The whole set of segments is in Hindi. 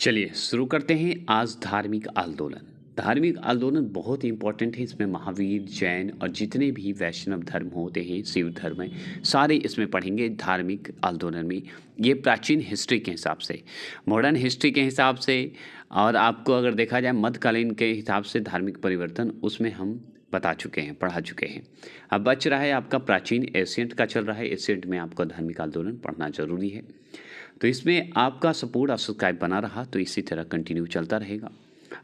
चलिए शुरू करते हैं आज धार्मिक आंदोलन। धार्मिक आंदोलन बहुत ही इंपॉर्टेंट है। इसमें महावीर, जैन और जितने भी वैष्णव धर्म होते हैं, शिव धर्म है, सारे इसमें पढ़ेंगे धार्मिक आंदोलन में। ये प्राचीन हिस्ट्री के हिसाब से, मॉडर्न हिस्ट्री के हिसाब से, और आपको अगर देखा जाए मध्यकालीन के हिसाब से धार्मिक परिवर्तन उसमें हम बता चुके हैं, पढ़ा चुके हैं। अब बच रहा है आपका प्राचीन एशियंट का चल रहा है। एशियंट में आपका धार्मिक आंदोलन पढ़ना जरूरी है। तो इसमें आपका सपोर्ट और सब्सक्राइब बना रहा तो इसी तरह कंटिन्यू चलता रहेगा।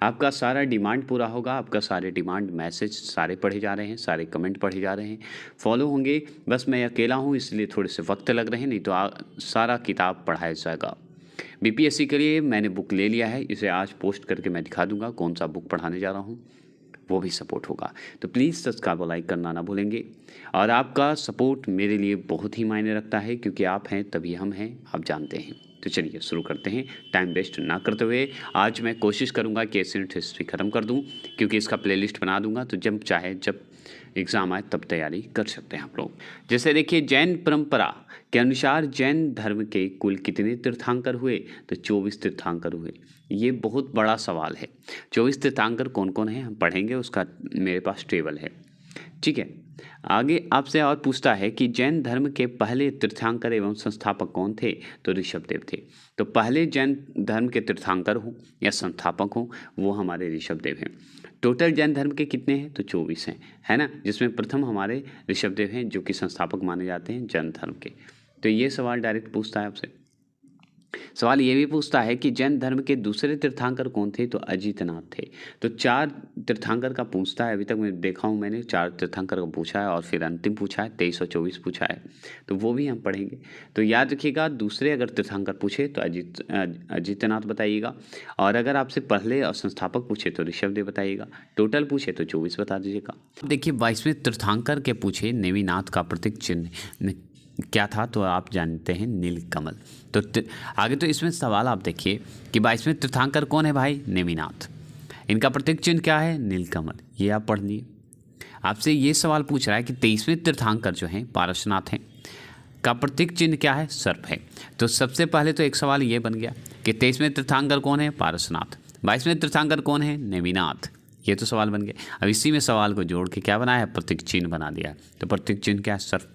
आपका सारा डिमांड पूरा होगा। आपका सारे डिमांड मैसेज सारे पढ़े जा रहे हैं, सारे कमेंट पढ़े जा रहे हैं, फॉलो होंगे। बस मैं अकेला हूँ इसलिए थोड़े से वक्त लग रहे हैं, नहीं तो सारा किताब पढ़ाया जाएगा। बीपीएससी के लिए मैंने बुक ले लिया है, इसे आज पोस्ट करके मैं दिखा दूंगा कौन सा बुक पढ़ाने जा रहा हूँ, वो भी सपोर्ट होगा। तो प्लीज़ सब्सक्राइब और लाइक करना ना भूलेंगे। और आपका सपोर्ट मेरे लिए बहुत ही मायने रखता है, क्योंकि आप हैं तभी हम हैं, आप जानते हैं। तो चलिए शुरू करते हैं, टाइम वेस्ट ना करते हुए। आज मैं कोशिश करूंगा कि एशियंट हिस्ट्री ख़त्म कर दूं, क्योंकि इसका प्लेलिस्ट बना दूंगा, तो जब चाहे जब एग्ज़ाम आए तब तैयारी कर सकते हैं आप लोग। जैसे देखिए, जैन परंपरा के अनुसार जैन धर्म के कुल कितने तीर्थंकर हुए? तो 24 तीर्थंकर हुए। ये बहुत बड़ा सवाल है। 24 तीर्थंकर कौन कौन है हम पढ़ेंगे, उसका मेरे पास टेबल है, ठीक है। आगे आपसे और पूछता है कि जैन धर्म के पहले तीर्थंकर एवं संस्थापक कौन थे? तो ऋषभदेव थे। तो पहले जैन धर्म के तीर्थंकर हो या संस्थापक हो वो हमारे ऋषभदेव हैं। टोटल जैन धर्म के कितने हैं? तो 24 हैं, है ना, जिसमें प्रथम हमारे ऋषभदेव हैं जो कि संस्थापक माने जाते हैं जैन धर्म के। तो ये सवाल डायरेक्ट पूछता है आपसे। सवाल ये भी पूछता है कि जैन धर्म के दूसरे तीर्थंकर कौन थे? तो अजितनाथ थे। तो 4 तीर्थंकर का पूछता है। अभी तक मैं देखा हूँ, मैंने 4 तीर्थंकर का पूछा है और फिर अंतिम पूछा है 23 और 24 पूछा है, तो वो भी हम पढ़ेंगे। तो याद रखिएगा, दूसरे अगर तीर्थंकर पूछे तो अजितनाथ बताइएगा, और अगर आपसे पहले और संस्थापक पूछे तो ऋषभदेव बताइएगा, टोटल पूछे तो 24 बता दीजिएगा। देखिए 22वें तीर्थंकर के पूछे नेमिनाथ का प्रतीक चिन्ह क्या था? तो आप जानते हैं नीलकमल। तो आगे तो इसमें सवाल आप देखिए कि 22वें तीर्थंकर कौन है भाई? नेमिनाथ। इनका प्रतीक चिन्ह क्या है? नीलकमल। ये आप पढ़ लिए। आपसे ये सवाल पूछ रहा है कि 23वें तीर्थंकर जो हैं पारसनाथ हैं, का प्रतीक चिन्ह क्या है? सर्प है। तो सबसे पहले तो एक सवाल ये बन गया कि 23वें तीर्थंकर कौन है? पारसनाथ। 22वें तीर्थंकर कौन है? नेमिनाथ। ये तो सवाल बन गया। अब इसी में सवाल को जोड़ के क्या बनाया है? प्रतीक चिन्ह बना दिया है। तो प्रतीक चिन्ह क्या है? सर्प।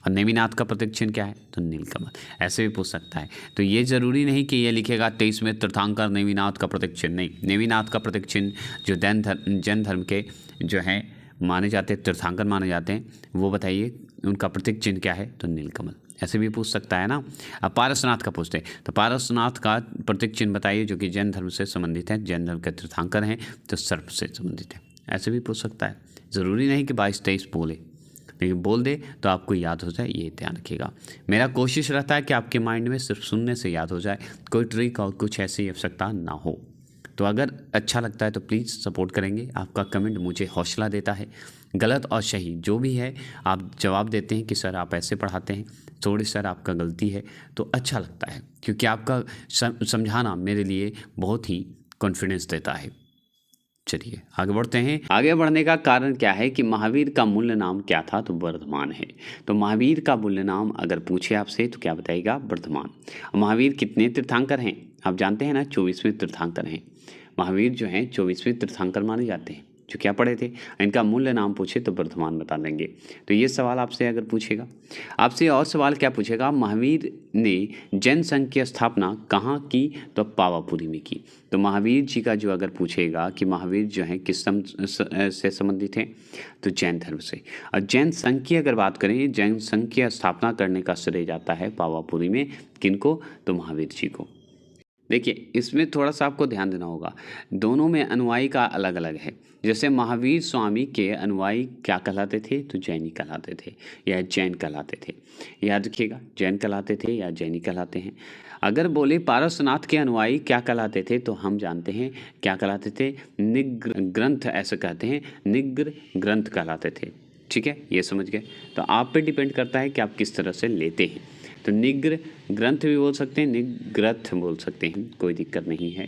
और नेमिनाथ का प्रतीक चिन्ह क्या है? तो नीलकमल। ऐसे भी पूछ सकता है। तो ये जरूरी नहीं कि ये लिखेगा 23वें तीर्थंकर नेमिनाथ का प्रतीक चिन्ह, नहीं। नेमिनाथ का प्रतीक चिन्ह जो जैन धर्म के जो हैं माने जाते हैं, तीर्थंकर माने जाते हैं, वो बताइए उनका प्रतीक चिन्ह क्या है? तो नीलकमल। ऐसे भी पूछ सकता है ना। अब पारसनाथ का पूछते हैं, तो पारसनाथ का प्रतीक चिन्ह बताइए जो कि जैन धर्म से संबंधित है, जैन धर्म के तीर्थंकर हैं, तो सर्प से संबंधित है। ऐसे भी पूछ सकता है। ज़रूरी नहीं कि 22-23 बोले, लेकिन बोल दे तो आपको याद हो जाए, ये ध्यान रखिएगा। मेरा कोशिश रहता है कि आपके माइंड में सिर्फ सुनने से याद हो जाए, कोई ट्रिक और कुछ ऐसी आवश्यकता ना हो। तो अगर अच्छा लगता है तो प्लीज़ सपोर्ट करेंगे। आपका कमेंट मुझे हौसला देता है। गलत और सही जो भी है आप जवाब देते हैं कि सर आप ऐसे पढ़ाते हैं, थोड़ी सर आपका गलती है, तो अच्छा लगता है, क्योंकि आपका समझाना मेरे लिए बहुत ही कॉन्फिडेंस देता है। चलिए आगे बढ़ते हैं। आगे बढ़ने का कारण क्या है कि महावीर का मूल नाम क्या था? तो वर्धमान है। तो महावीर का मूल नाम अगर पूछे आपसे तो क्या बताइएगा? वर्धमान। महावीर कितने तीर्थंकर हैं? आप जानते हैं ना, 24वें तीर्थंकर हैं। महावीर जो हैं 24वें तीर्थंकर माने जाते हैं, जो क्या पढ़े थे। इनका मूल नाम पूछे तो वर्धमान बता देंगे। तो ये सवाल आपसे अगर पूछेगा, आपसे और सवाल क्या पूछेगा? महावीर ने जैन संघ की स्थापना कहाँ की? तो पावापुरी में की। तो महावीर जी का जो अगर पूछेगा कि महावीर जो हैं किस से संबंधित हैं, तो जैन धर्म से। और जैन संघ की अगर बात करें, जैन संघ की स्थापना करने का श्रेय जाता है पावापुरी में किनको? तो महावीर जी को। देखिए इसमें थोड़ा सा आपको ध्यान देना होगा, दोनों में अनुयायी का अलग अलग है। जैसे महावीर स्वामी के अनुयायी क्या कहलाते थे? तो जैनी कहलाते थे या जैन कहलाते थे। याद रखिएगा, जैन कहलाते थे या जैनी कहलाते हैं। अगर बोले पारसनाथ के अनुयायी क्या कहलाते थे, तो हम जानते हैं क्या कहलाते थे? निग्र ग्रंथ, ऐसे कहते हैं, निग्र ग्रंथ कहलाते थे। ठीक है, ये समझ गए। तो आप पे डिपेंड करता है कि आप किस तरह से लेते हैं। तो निग्र ग्रंथ भी बोल सकते हैं, निग्रथ बोल सकते हैं, कोई दिक्कत नहीं है।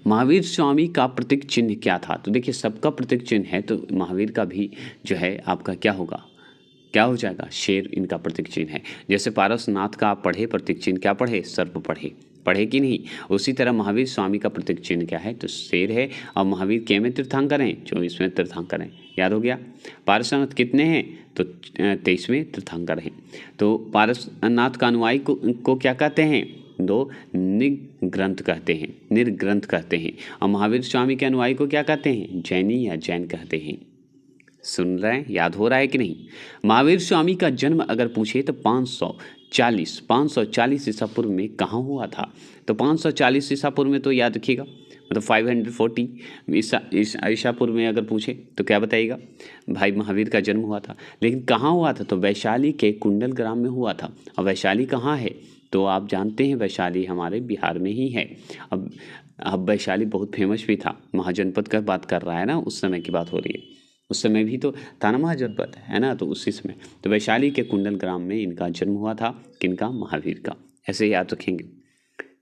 महावीर स्वामी का प्रतीक चिन्ह क्या था? तो देखिए सबका प्रतीक चिन्ह है, तो महावीर का भी जो है आपका क्या होगा? क्या हो जाएगा? शेर इनका प्रतीक चिन्ह है। जैसे पारसनाथ का आप पढ़े प्रतीक चिन्ह क्या पढ़े? सर्प पढ़े। पढ़े कि नहीं। उसी तरह महावीर स्वामी का प्रतीक चिन्ह क्या है, तो शेर है। और महावीर के में तीर्थंकर हैं, 24वें तीर्थंकर हैं, याद हो गया। पारसनाथ कितने हैं, तो 23वें तीर्थंकर हैं। तो पारसनाथ का अनुयायी को क्या कहते हैं, दो निर्ग्रंथ कहते हैं, निर्ग्रंथ कहते हैं। और महावीर स्वामी के अनुयायी को क्या कहते हैं, जैनी या जैन कहते हैं। सुन रहे हैं, याद हो रहा है कि नहीं। महावीर स्वामी का जन्म अगर पूछे तो 540 ईसा पूर्व में कहाँ हुआ था, तो 540 ईसा पूर्व में तो याद रखिएगा, मतलब 540 ईसा पूर्व में अगर पूछे तो क्या बताइएगा, भाई महावीर का जन्म हुआ था। लेकिन कहाँ हुआ था, तो वैशाली के कुंडल ग्राम में हुआ था। और वैशाली कहाँ है, तो आप जानते हैं वैशाली हमारे बिहार में ही है। अब वैशाली बहुत फेमस भी था, महाजनपद का बात कर रहा है ना, उस समय की बात हो रही है। उस समय भी तो था ना महाजनपद, है ना, तो उसी समय तो वैशाली के कुंडल ग्राम में इनका जन्म हुआ था, किनका, महावीर का। ऐसे याद रखेंगे,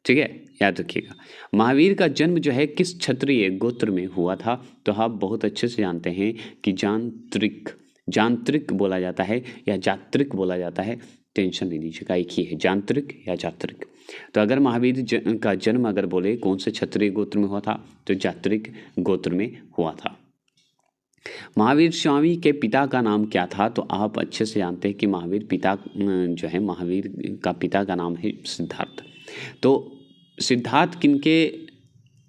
ठीक है, याद रखिएगा। महावीर का जन्म जो है किस क्षत्रिय गोत्र में हुआ था, तो आप बहुत अच्छे से जानते हैं कि जानत्रिक बोला जाता है या जात्रिक बोला जाता है। टेंशन नहीं लीजिएगा, एक ही है, जानत्रिक या जात्रिक। तो अगर महावीर का जन्म अगर बोले कौन से क्षत्रिय गोत्र में हुआ था, तो जात्रिक गोत्र में हुआ था। महावीर स्वामी के पिता का नाम क्या था, तो आप अच्छे से जानते हैं कि महावीर का पिता का नाम है सिद्धार्थ। तो सिद्धार्थ किनके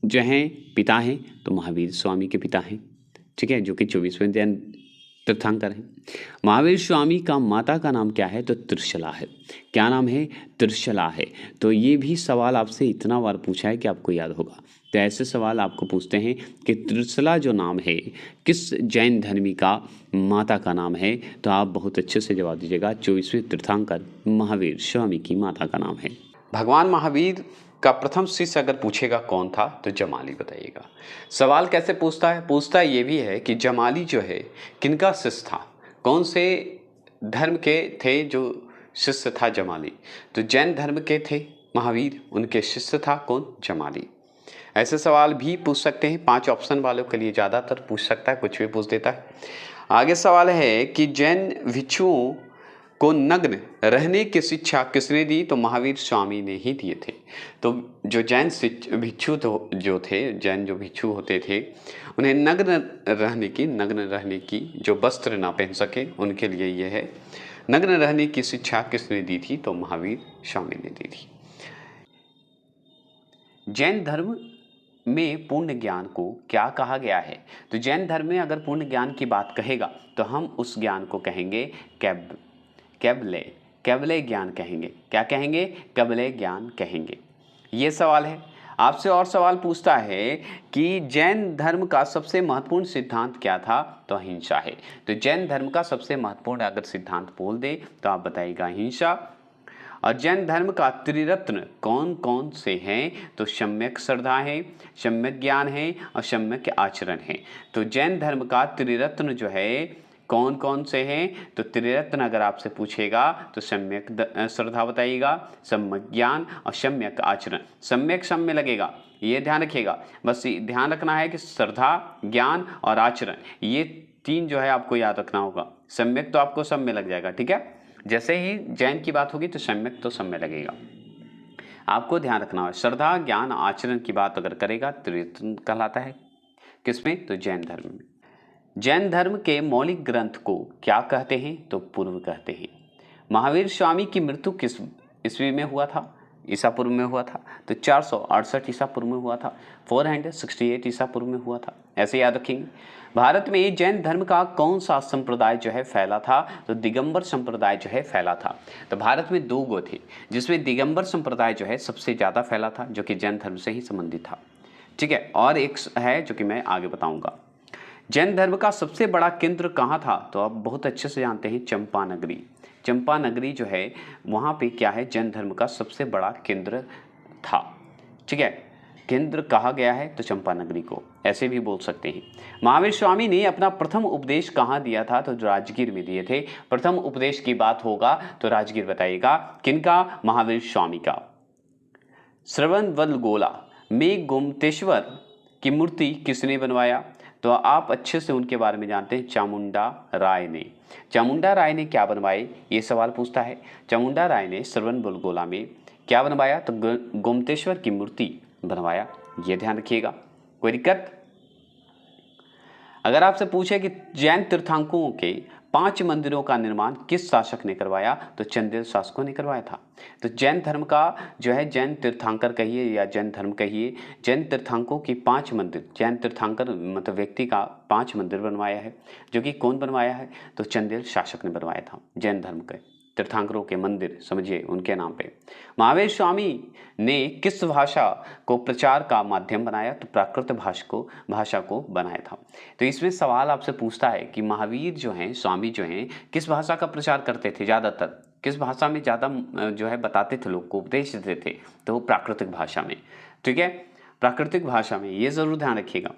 जो हैं पिता हैं, तो महावीर स्वामी के पिता हैं, ठीक है, जो कि 24वें तीर्थंकर हैं। महावीर स्वामी का माता का नाम क्या है, तो त्रिशला है। क्या नाम है, त्रिशला है। तो ये भी सवाल आपसे इतना बार पूछा है कि आपको याद होगा। तो ऐसे सवाल आपको पूछते हैं कि त्रिशला जो नाम है किस जैन धर्मी का माता का नाम है, तो आप बहुत अच्छे से जवाब दीजिएगा। 24वें तीर्थंकर महावीर स्वामी की माता का नाम है। भगवान महावीर का प्रथम शिष्य अगर पूछेगा कौन था, तो जमाली बताइएगा। सवाल कैसे पूछता है ये भी है कि जमाली जो है किनका शिष्य था, कौन से धर्म के थे जो शिष्य था जमाली, तो जैन धर्म के थे महावीर, उनके शिष्य था कौन, जमाली। ऐसे सवाल भी पूछ सकते हैं, 5 ऑप्शन वालों के लिए ज़्यादातर पूछ सकता है, कुछ भी पूछ देता है। आगे सवाल है कि जैन भिक्षुओं को नग्न रहने की शिक्षा किसने दी, तो महावीर स्वामी ने ही दिए थे। तो जो जैन भिक्षु जो थे, जैन जो भिक्षु होते थे, उन्हें नग्न रहने की जो वस्त्र ना पहन सके उनके लिए यह है, नग्न रहने की शिक्षा किसने दी थी, तो महावीर स्वामी ने दी थी। जैन धर्म में पूर्ण ज्ञान को क्या कहा गया है, तो जैन धर्म में अगर पूर्ण ज्ञान की बात कहेगा तो हम उस ज्ञान को कहेंगे कैवल्य ज्ञान कहेंगे। क्या कहेंगे, कैवल्य ज्ञान कहेंगे। ये सवाल है। आपसे और सवाल पूछता है कि जैन धर्म का सबसे महत्वपूर्ण सिद्धांत क्या था, तो अहिंसा है। तो जैन धर्म का सबसे महत्वपूर्ण अगर सिद्धांत बोल दे तो आप बताइएगा अहिंसा। और जैन धर्म का त्रिरत्न कौन कौन से हैं, तो सम्यक श्रद्धा है, सम्यक ज्ञान है और सम्यक आचरण है। तो जैन धर्म का त्रिरत्न जो है कौन कौन से हैं, तो त्रिरत्न अगर आपसे पूछेगा तो सम्यक श्रद्धा बताइएगा, सम्यक ज्ञान और सम्यक आचरण। सम्यक सम में लगेगा, ये ध्यान रखिएगा। बस ध्यान रखना है कि श्रद्धा, ज्ञान और आचरण, ये 3 जो है आपको याद रखना होगा। सम्यक तो आपको सब में लग जाएगा, ठीक है। जैसे ही जैन की बात होगी तो सम्यक तो सब में लगेगा, आपको ध्यान रखना है। श्रद्धा, ज्ञान, आचरण की बात अगर करेगा त्रिरत्न कहलाता है। किसमें, तो जैन धर्म में। जैन धर्म के मौलिक ग्रंथ को क्या कहते हैं, तो पूर्व कहते हैं। महावीर स्वामी की मृत्यु किस ईस्वी में हुआ था, ईसा पूर्व में हुआ था, तो 468 ईसा पूर्व में हुआ था, 468 ईसा पूर्व में हुआ था। ऐसे याद रखेंगे। भारत में जैन धर्म का कौन सा संप्रदाय जो है फैला था, तो दिगंबर संप्रदाय जो है फैला था। तो भारत में 2 गो थे, जिसमें दिगंबर संप्रदाय जो है सबसे ज़्यादा फैला था, जो कि जैन धर्म से ही संबंधित था, ठीक है। और एक है जो कि मैं आगे बताऊंगा। जैन धर्म का सबसे बड़ा केंद्र कहाँ था, तो आप बहुत अच्छे से जानते हैं, चंपानगरी। चंपानगरी जो है वहाँ पे क्या है, जैन धर्म का सबसे बड़ा केंद्र था, ठीक है। केंद्र कहा गया है तो चंपानगरी को, ऐसे भी बोल सकते हैं। महावीर स्वामी ने अपना प्रथम उपदेश कहाँ दिया था, तो राजगीर में दिए थे। प्रथम उपदेश की बात होगा तो राजगीर बताइएगा। किनका, महावीर स्वामी का। श्रवणबेलगोला में गोमतेश्वर की मूर्ति किसने बनवाया, तो आप अच्छे से उनके बारे में जानते हैं, चामुंडा राय ने। चामुंडा राय ने क्या बनवाए, ये सवाल पूछता है। चामुंडा राय ने श्रवणबेलगोला में क्या बनवाया? तो गोमतेश्वर की मूर्ति बनवाया, ये ध्यान रखिएगा। कोई दिक्कत? अगर आपसे पूछे कि जैन तीर्थंकरों के 5 मंदिरों का निर्माण किस शासक ने करवाया? तो चंदेल शासकों ने करवाया था। तो जैन धर्म का जो है, जैन तीर्थंकर कहिए या जैन धर्म कहिए, जैन तीर्थंकरों की 5 मंदिर, जैन तीर्थंकर मतलब व्यक्ति का 5 मंदिर बनवाया है, जो कि कौन बनवाया है? तो चंदेल शासक ने बनवाया था। जैन धर्म के तीर्थंकरों के मंदिर समझिए उनके नाम पे। महावीर स्वामी ने किस भाषा को प्रचार का माध्यम बनाया? तो प्राकृत भाषा को बनाया था। तो इसमें सवाल आपसे पूछता है कि महावीर जो हैं, स्वामी जो हैं, किस भाषा का प्रचार करते थे? ज़्यादातर किस भाषा में ज़्यादा जो है बताते थे, लोग को उपदेश देते थे? तो प्राकृतिक भाषा में। ठीक है, प्राकृतिक भाषा में, ये जरूर ध्यान रखिएगा।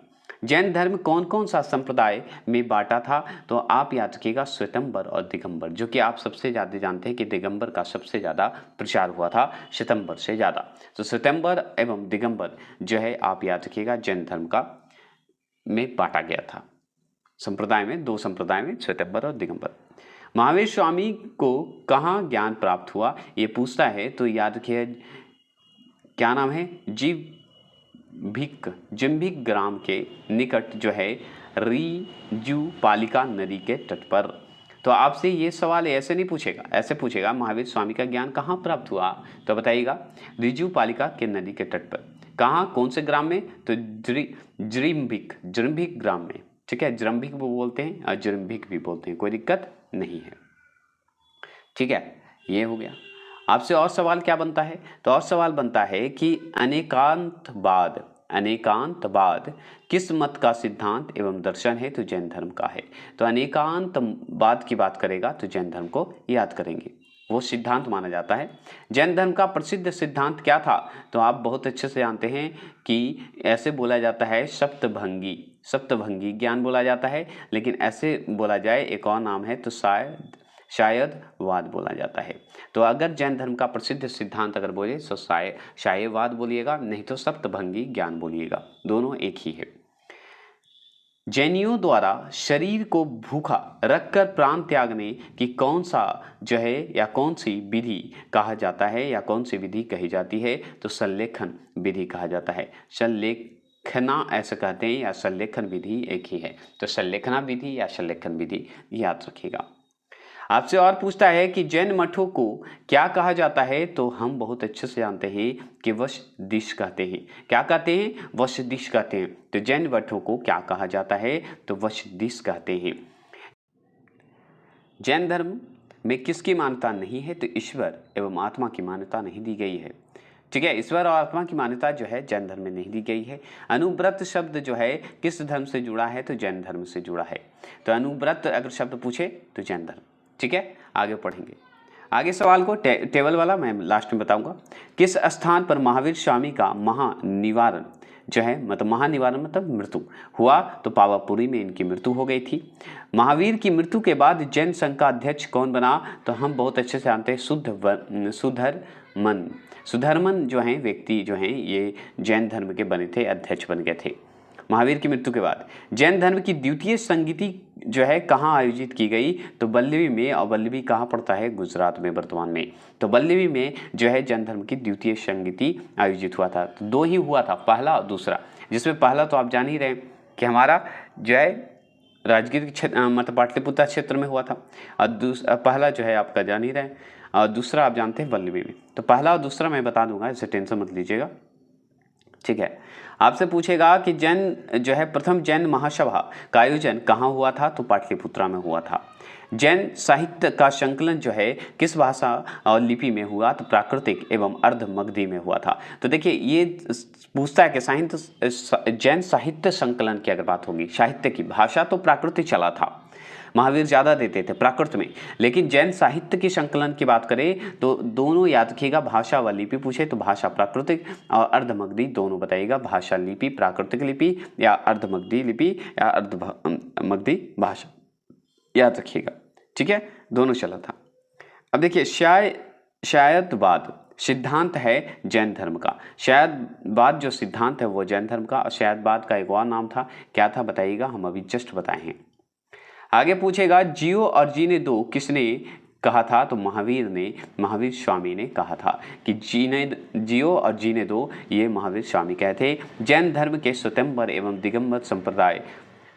जैन धर्म कौन कौन सा संप्रदाय में बांटा था? तो आप याद रखिएगा श्वेतंबर और दिगंबर, जो कि आप सबसे ज़्यादा जानते हैं कि दिगंबर का सबसे ज़्यादा प्रचार हुआ था श्वेतंबर से ज़्यादा। तो श्वेतंबर एवं दिगंबर जो है आप याद रखिएगा जैन धर्म का में बांटा गया था। संप्रदाय में, 2 संप्रदाय में, श्वेतंबर और दिगंबर। महावीर स्वामी को कहाँ ज्ञान प्राप्त हुआ? ये पूछता है, तो याद रखिए क्या नाम है? जिम्भिक ग्राम के निकट जो है रीजू पालिका नदी के तट पर। तो आपसे ये सवाल ऐसे नहीं पूछेगा, ऐसे पूछेगा महावीर स्वामी का ज्ञान कहाँ प्राप्त हुआ? तो बताइएगा रीजू पालिका के नदी के तट पर। कहाँ, कौन से ग्राम में? तो जृम्भिक ग्राम में। ठीक है, जृम्भिक भी बोलते हैं और जृम्भिक भी बोलते हैं, कोई दिक्कत नहीं है। ठीक है, ये हो गया। आपसे और सवाल क्या बनता है? तो और सवाल बनता है कि अनेकांतवाद किस मत का सिद्धांत एवं दर्शन है? तो जैन धर्म का है। तो अनेकांतवाद की बात करेगा तो जैन धर्म को याद करेंगे, वो सिद्धांत माना जाता है। जैन धर्म का प्रसिद्ध सिद्धांत क्या था? तो आप बहुत अच्छे से जानते हैं कि ऐसे बोला जाता है सप्तभंगी ज्ञान बोला जाता है, लेकिन ऐसे बोला जाए एक और नाम है तो शायदवाद बोला जाता है। तो अगर जैन धर्म का प्रसिद्ध सिद्धांत अगर बोले तो शायदवाद बोलिएगा, नहीं तो सप्तभंगी ज्ञान बोलिएगा, दोनों एक ही है। जैनियों द्वारा शरीर को भूखा रखकर प्राण त्यागने की कौन सा जो है या कौन सी विधि कहा जाता है या कौन सी विधि कही जाती है? तो संलेखन विधि कहा जाता है। संलेखना ऐसे कहते हैं या संलेखन विधि एक ही है। तो संलेखना विधि या संलेखन विधि याद रखिएगा। आपसे और पूछता है कि जैन मठों को क्या कहा जाता है? तो हम बहुत अच्छे से जानते हैं कि वशदिश कहते हैं। क्या कहते हैं? वशदिश कहते हैं। तो जैन मठों को क्या कहा जाता है? तो वशदिश कहते हैं। जैन धर्म में किसकी मान्यता नहीं है? तो ईश्वर एवं आत्मा की मान्यता नहीं दी गई है। ठीक है, ईश्वर और आत्मा की मान्यता जो है जैन धर्म में नहीं दी गई है। अनुव्रत शब्द जो है किस धर्म से जुड़ा है? तो जैन धर्म से जुड़ा है। तो अनुव्रत अगर शब्द पूछे तो जैन धर्म। ठीक है, आगे पढ़ेंगे। आगे सवाल को टेबल वाला मैं लास्ट में बताऊंगा। किस स्थान पर महावीर स्वामी का महानिवारण जो है, मतलब महानिवारण मतलब मृत्यु हुआ? तो पावापुरी में इनकी मृत्यु हो गई थी। महावीर की मृत्यु के बाद जैन संघ का अध्यक्ष कौन बना? तो हम बहुत अच्छे से जानते हैं सुधर्मन जो हैं व्यक्ति जो हैं ये जैन धर्म के बने थे, अध्यक्ष बन गए थे महावीर की मृत्यु के बाद। जैन धर्म की द्वितीय संगीति जो है कहाँ आयोजित की गई? तो वल्लभी में। और वल्लभी कहाँ पड़ता है? गुजरात में वर्तमान में। तो वल्लभी में जो है जैन धर्म की द्वितीय संगीति आयोजित हुआ था। तो 2 ही हुआ था, पहला और दूसरा, जिसमें पहला तो आप जान ही रहे कि हमारा जो है राजगीर क्षेत्र मतलब पाटलिपुत्र क्षेत्र में हुआ था, और पहला जो है आपका जान ही रहे, और दूसरा आप जानते हैं वल्लभी में। तो पहला और दूसरा मैं बता दूंगा, इसे टेंशन मत लीजिएगा। ठीक है, आपसे पूछेगा कि जैन जो है प्रथम जैन महासभा का आयोजन कहाँ हुआ था? तो पाटलिपुत्रा में हुआ था। जैन साहित्य का संकलन जो है किस भाषा और लिपि में हुआ? तो प्राकृतिक एवं अर्धमगधी में हुआ था। तो देखिए ये पूछता है कि जैन साहित्य संकलन की अगर बात होगी, साहित्य की भाषा तो प्राकृतिक चला था, महावीर ज़्यादा देते थे प्राकृत में, लेकिन जैन साहित्य की संकलन की बात करें तो दोनों याद रखिएगा। भाषा व लिपि पूछे तो भाषा प्राकृतिक और अर्धमगधी दोनों बताइएगा। भाषा लिपि प्राकृतिक लिपि या अर्धमगधी लिपि या अर्धमगधी भाषा याद रखिएगा। ठीक है, दोनों चला था। अब देखिए शायदवाद सिद्धांत है जैन धर्म का। शायदवाद जो सिद्धांत है वो जैन धर्म का, और शायदवाद का एक और नाम था, क्या था बताइएगा? हम अभी जस्ट बताए हैं। आगे पूछेगा जियो और जीने दो किसने कहा था? तो महावीर स्वामी ने कहा था कि जियो और जीने दो, ये महावीर स्वामी कहते। जैन धर्म के स्वयंवर एवं दिगंबर संप्रदाय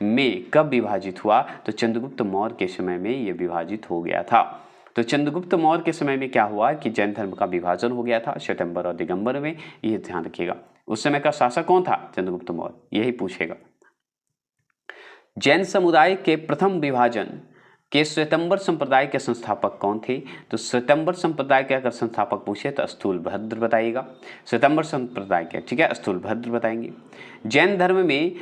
में कब विभाजित हुआ? तो चंद्रगुप्त मौर्य के समय में ये विभाजित हो गया था। तो चंद्रगुप्त मौर्य के समय में क्या हुआ कि जैन धर्म का विभाजन हो गया था श्वेतंबर और दिगंबर में, ये ध्यान रखिएगा। उस समय का शासक कौन था? चंद्रगुप्त मौर्य, यही पूछेगा। जैन समुदाय के प्रथम विभाजन के श्वेतंबर संप्रदाय के संस्थापक कौन थे? तो श्वेतंबर संप्रदाय के अगर संस्थापक पूछे तो स्थूलभद्र बताइएगा। श्वेतंबर संप्रदाय के, ठीक है, स्थूलभद्र बताएंगे। जैन धर्म में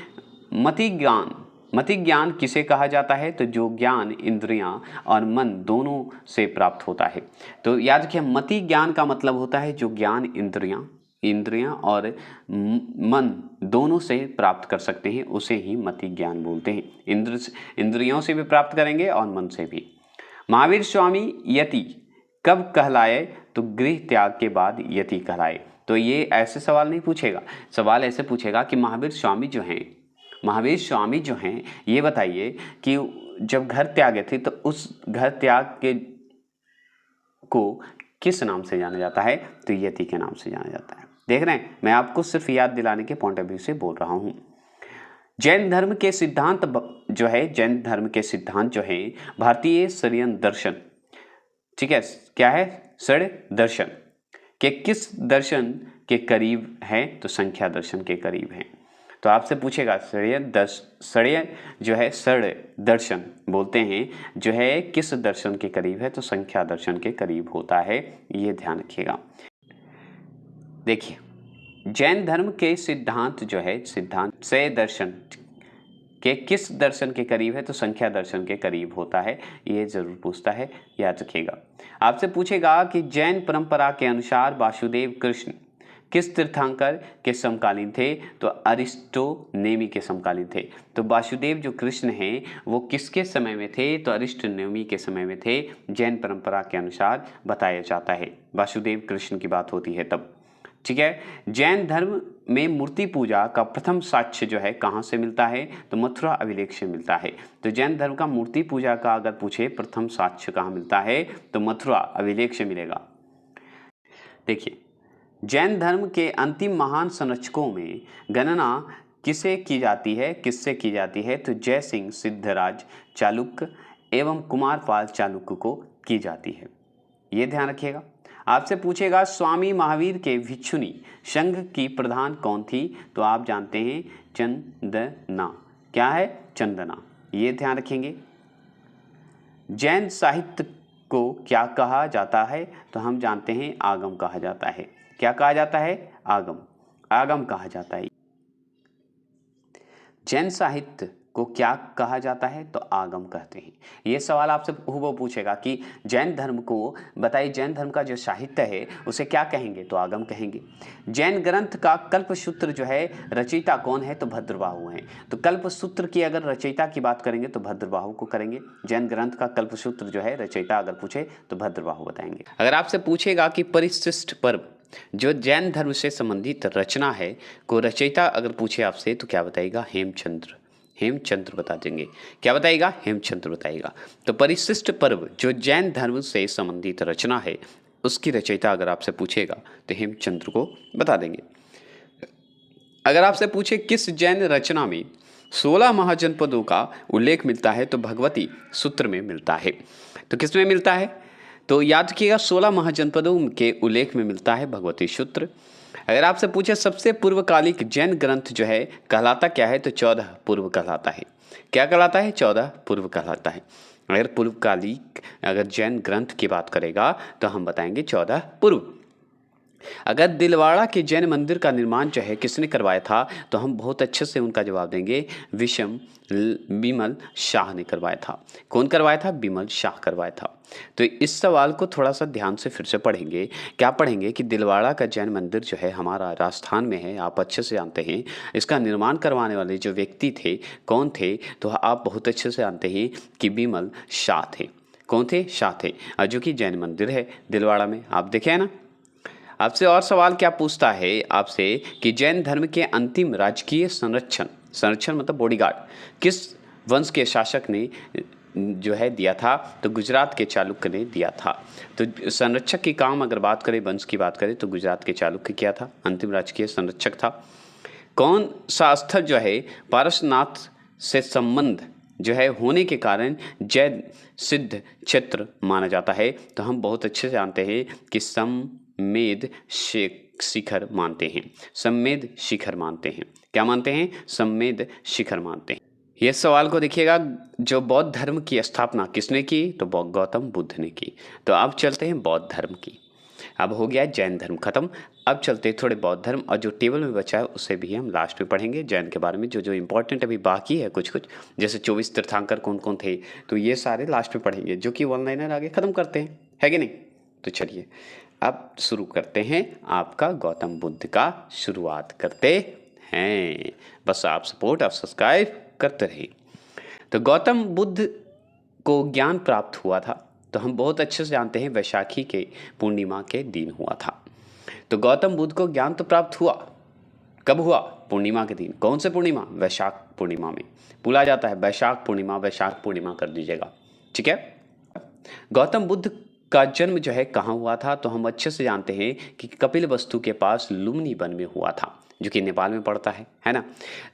मति ज्ञान किसे कहा जाता है? तो जो ज्ञान इंद्रियां और मन दोनों से प्राप्त होता है। तो याद रखिए, मति ज्ञान का मतलब होता है जो ज्ञान इंद्रियां और मन दोनों से प्राप्त कर सकते हैं, उसे ही मति ज्ञान बोलते हैं। इंद्रियों से भी प्राप्त करेंगे और मन से भी। महावीर स्वामी यति कब कहलाए? तो गृह त्याग के बाद यति कहलाए। तो ये ऐसे सवाल नहीं पूछेगा, सवाल ऐसे पूछेगा कि महावीर स्वामी जो हैं ये बताइए कि जब घर त्यागे थे तो उस घर त्याग के को किस नाम से जाना जाता है? तो यति के नाम से जाना जाता है। देख रहे हैं, मैं आपको सिर्फ याद दिलाने के पॉइंट ऑफ व्यू से बोल रहा हूं। जैन धर्म के सिद्धांत जो है भारतीय षड्यंत्र दर्शन, ठीक है, क्या है? षड्यंत्र दर्शन के किस दर्शन के करीब है? तो संख्या दर्शन के करीब है। तो आपसे पूछेगा षड्यंत्र दर्शन बोलते हैं जो है किस दर्शन के करीब है? तो संख्या दर्शन के करीब होता है, ये ध्यान रखिएगा। देखिए, जैन धर्म के सिद्धांत से दर्शन के किस दर्शन के करीब है? तो संख्या दर्शन के करीब होता है, ये जरूर पूछता है, याद रखिएगा। आपसे पूछेगा कि जैन परंपरा के अनुसार वासुदेव कृष्ण किस तीर्थंकर के समकालीन थे? तो अरिस्टोनेमी के समकालीन थे। तो वासुदेव जो कृष्ण हैं वो किसके समय में थे? तो अरिस्टोनेमी के समय में थे, जैन परंपरा के अनुसार बताया जाता है। वासुदेव कृष्ण की बात होती है तब, ठीक है। जैन धर्म में मूर्ति पूजा का प्रथम साक्ष्य जो है कहाँ से मिलता है? तो मथुरा अभिलेख से मिलता है। तो जैन धर्म का मूर्ति पूजा का अगर पूछे प्रथम साक्ष्य कहाँ मिलता है? तो मथुरा अभिलेख से मिलेगा। देखिए, जैन धर्म के अंतिम महान संरचकों में गणना किससे की जाती है? तो जय सिंह सिद्धराज चालुक्य एवं कुमारपाल चालुक्य को की जाती है, ये ध्यान रखिएगा। आपसे पूछेगा स्वामी महावीर के भिक्षुणी संघ की प्रधान कौन थी? तो आप जानते हैं चंदना। क्या है? चंदना, ये ध्यान रखेंगे। जैन साहित्य को क्या कहा जाता है? तो हम जानते हैं आगम कहा जाता है। क्या कहा जाता है? आगम कहा जाता है। जैन साहित्य को क्या कहा जाता है? तो आगम कहते हैं। ये सवाल आपसे वो पूछेगा कि जैन धर्म को बताइए, जैन धर्म का जो साहित्य है उसे क्या कहेंगे? तो आगम कहेंगे। जैन ग्रंथ का कल्पसूत्र जो है रचयिता कौन है? तो भद्रबाहु हैं। तो कल्पसूत्र की अगर रचयिता की बात करेंगे तो भद्रबाहु को करेंगे। जैन ग्रंथ का कल्पसूत्र जो है रचयिता अगर पूछे तो भद्रबाहु बताएंगे। अगर आपसे पूछेगा कि परिशिष्ट पर्व जो जैन धर्म से संबंधित रचना है को रचयिता अगर पूछे आपसे तो क्या बताएगा? हेमचंद्र बता देंगे। क्या बताएगा? हेमचंद्र बताएगा। तो परिशिष्ट पर्व जो जैन धर्म से संबंधित रचना है उसकी रचयिता अगर आपसे पूछेगा तो हेमचंद्र को बता देंगे। अगर आपसे पूछे किस जैन रचना में 16 महाजनपदों का उल्लेख मिलता है? तो भगवती सूत्र में मिलता है। तो किस में मिलता है? तो याद रखिएगा 16 महाजनपदों के उल्लेख में मिलता है भगवती सूत्र। अगर आपसे पूछे सबसे पूर्वकालिक जैन ग्रंथ जो है कहलाता क्या है? तो 14 पूर्व कहलाता है। क्या कहलाता है? 14 पूर्व कहलाता है। अगर पूर्वकालिक अगर जैन ग्रंथ की बात करेगा तो हम बताएंगे 14 पूर्व। अगर दिलवाड़ा के जैन मंदिर का निर्माण जो है किसने करवाया था? तो हम बहुत अच्छे से उनका जवाब देंगे, बिमल शाह ने करवाया था। कौन करवाया था? बिमल शाह करवाया था। तो इस सवाल को थोड़ा सा ध्यान से फिर से पढ़ेंगे। क्या पढ़ेंगे कि दिलवाड़ा का जैन मंदिर जो है हमारा राजस्थान में है, आप अच्छे से जानते हैं। इसका निर्माण करवाने वाले जो व्यक्ति थे कौन थे? तो आप बहुत अच्छे से जानते हैं कि बिमल शाह थे। कौन थे? शाह थे, जो कि जैन मंदिर है दिलवाड़ा में, आप देखे हैं ना। आपसे और सवाल क्या पूछता है आपसे कि जैन धर्म के अंतिम राजकीय संरक्षण मतलब बॉडीगार्ड किस वंश के शासक ने जो है दिया था, तो गुजरात के चालुक्य ने दिया था। तो संरक्षक की काम अगर बात करें, वंश की बात करें, तो गुजरात के चालुक्य क्या था, अंतिम राजकीय संरक्षक था। कौन सा स्थल जो है पारसनाथ से संबंध जो है होने के कारण जैन सिद्ध क्षेत्र माना जाता है, तो हम बहुत अच्छे से जानते हैं कि सम्मेद शिखर मानते हैं, सम्मेद शिखर मानते हैं। क्या मानते हैं? सम्मेद शिखर मानते हैं। ये सवाल को देखिएगा, जो बौद्ध धर्म की स्थापना किसने की? तो गौतम बुद्ध ने की। तो अब चलते हैं बौद्ध धर्म की। अब हो गया जैन धर्म खत्म, अब चलते हैं थोड़े बौद्ध धर्म, और जो टेबल में बचा है उसे भी हम लास्ट में पढ़ेंगे। जैन के बारे में जो जो इंपॉर्टेंट अभी बाकी है कुछ कुछ, जैसे 24 तीर्थंकर कौन कौन थे, तो ये सारे लास्ट में पढ़ेंगे, जो कि वन लाइनर आगे खत्म करते हैं, है कि नहीं? तो चलिए अब शुरू करते हैं, आपका गौतम बुद्ध का शुरुआत करते हैं। बस आप सपोर्ट, आप सब्सक्राइब करते रहिए। तो गौतम बुद्ध को ज्ञान प्राप्त हुआ था, तो हम बहुत अच्छे से जानते हैं वैशाखी के पूर्णिमा के दिन हुआ था। तो गौतम बुद्ध को ज्ञान तो प्राप्त हुआ, कब हुआ? पूर्णिमा के दिन। कौन से पूर्णिमा? वैशाख पूर्णिमा में बोला जाता है, वैशाख पूर्णिमा, वैशाख पूर्णिमा कर दीजिएगा, ठीक है। गौतम बुद्ध का जन्म जो है कहाँ हुआ था? तो हम अच्छे से जानते हैं कि कपिलवस्तु के पास लुम्बिनी वन में हुआ था, जो कि नेपाल में पड़ता है ना।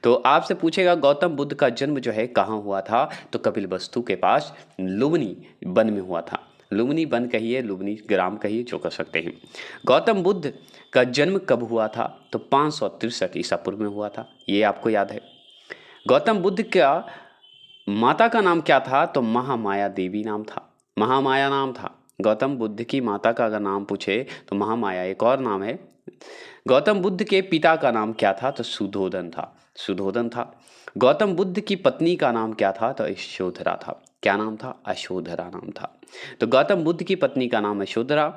तो आपसे पूछेगा गौतम बुद्ध का जन्म जो है कहाँ हुआ था, तो कपिलवस्तु के पास लुम्बिनी वन में हुआ था। लुम्बिनी वन कहिए, लुम्बिनी ग्राम कहिए, जो कर सकते हैं। गौतम बुद्ध का जन्म कब हुआ था? तो 563 ईसा पूर्व में हुआ था, ये आपको याद है। गौतम बुद्ध का माता का नाम क्या था? तो महामाया देवी नाम था, महामाया नाम था। गौतम बुद्ध की माता का अगर नाम पूछे तो महामाया एक और नाम है। गौतम बुद्ध के पिता का नाम क्या था? तो सुधोधन था, सुधोधन था। गौतम बुद्ध की पत्नी का नाम क्या था? तो यशोधरा था। क्या नाम था? अशोधरा नाम था। तो गौतम बुद्ध की पत्नी का नाम यशोधरा,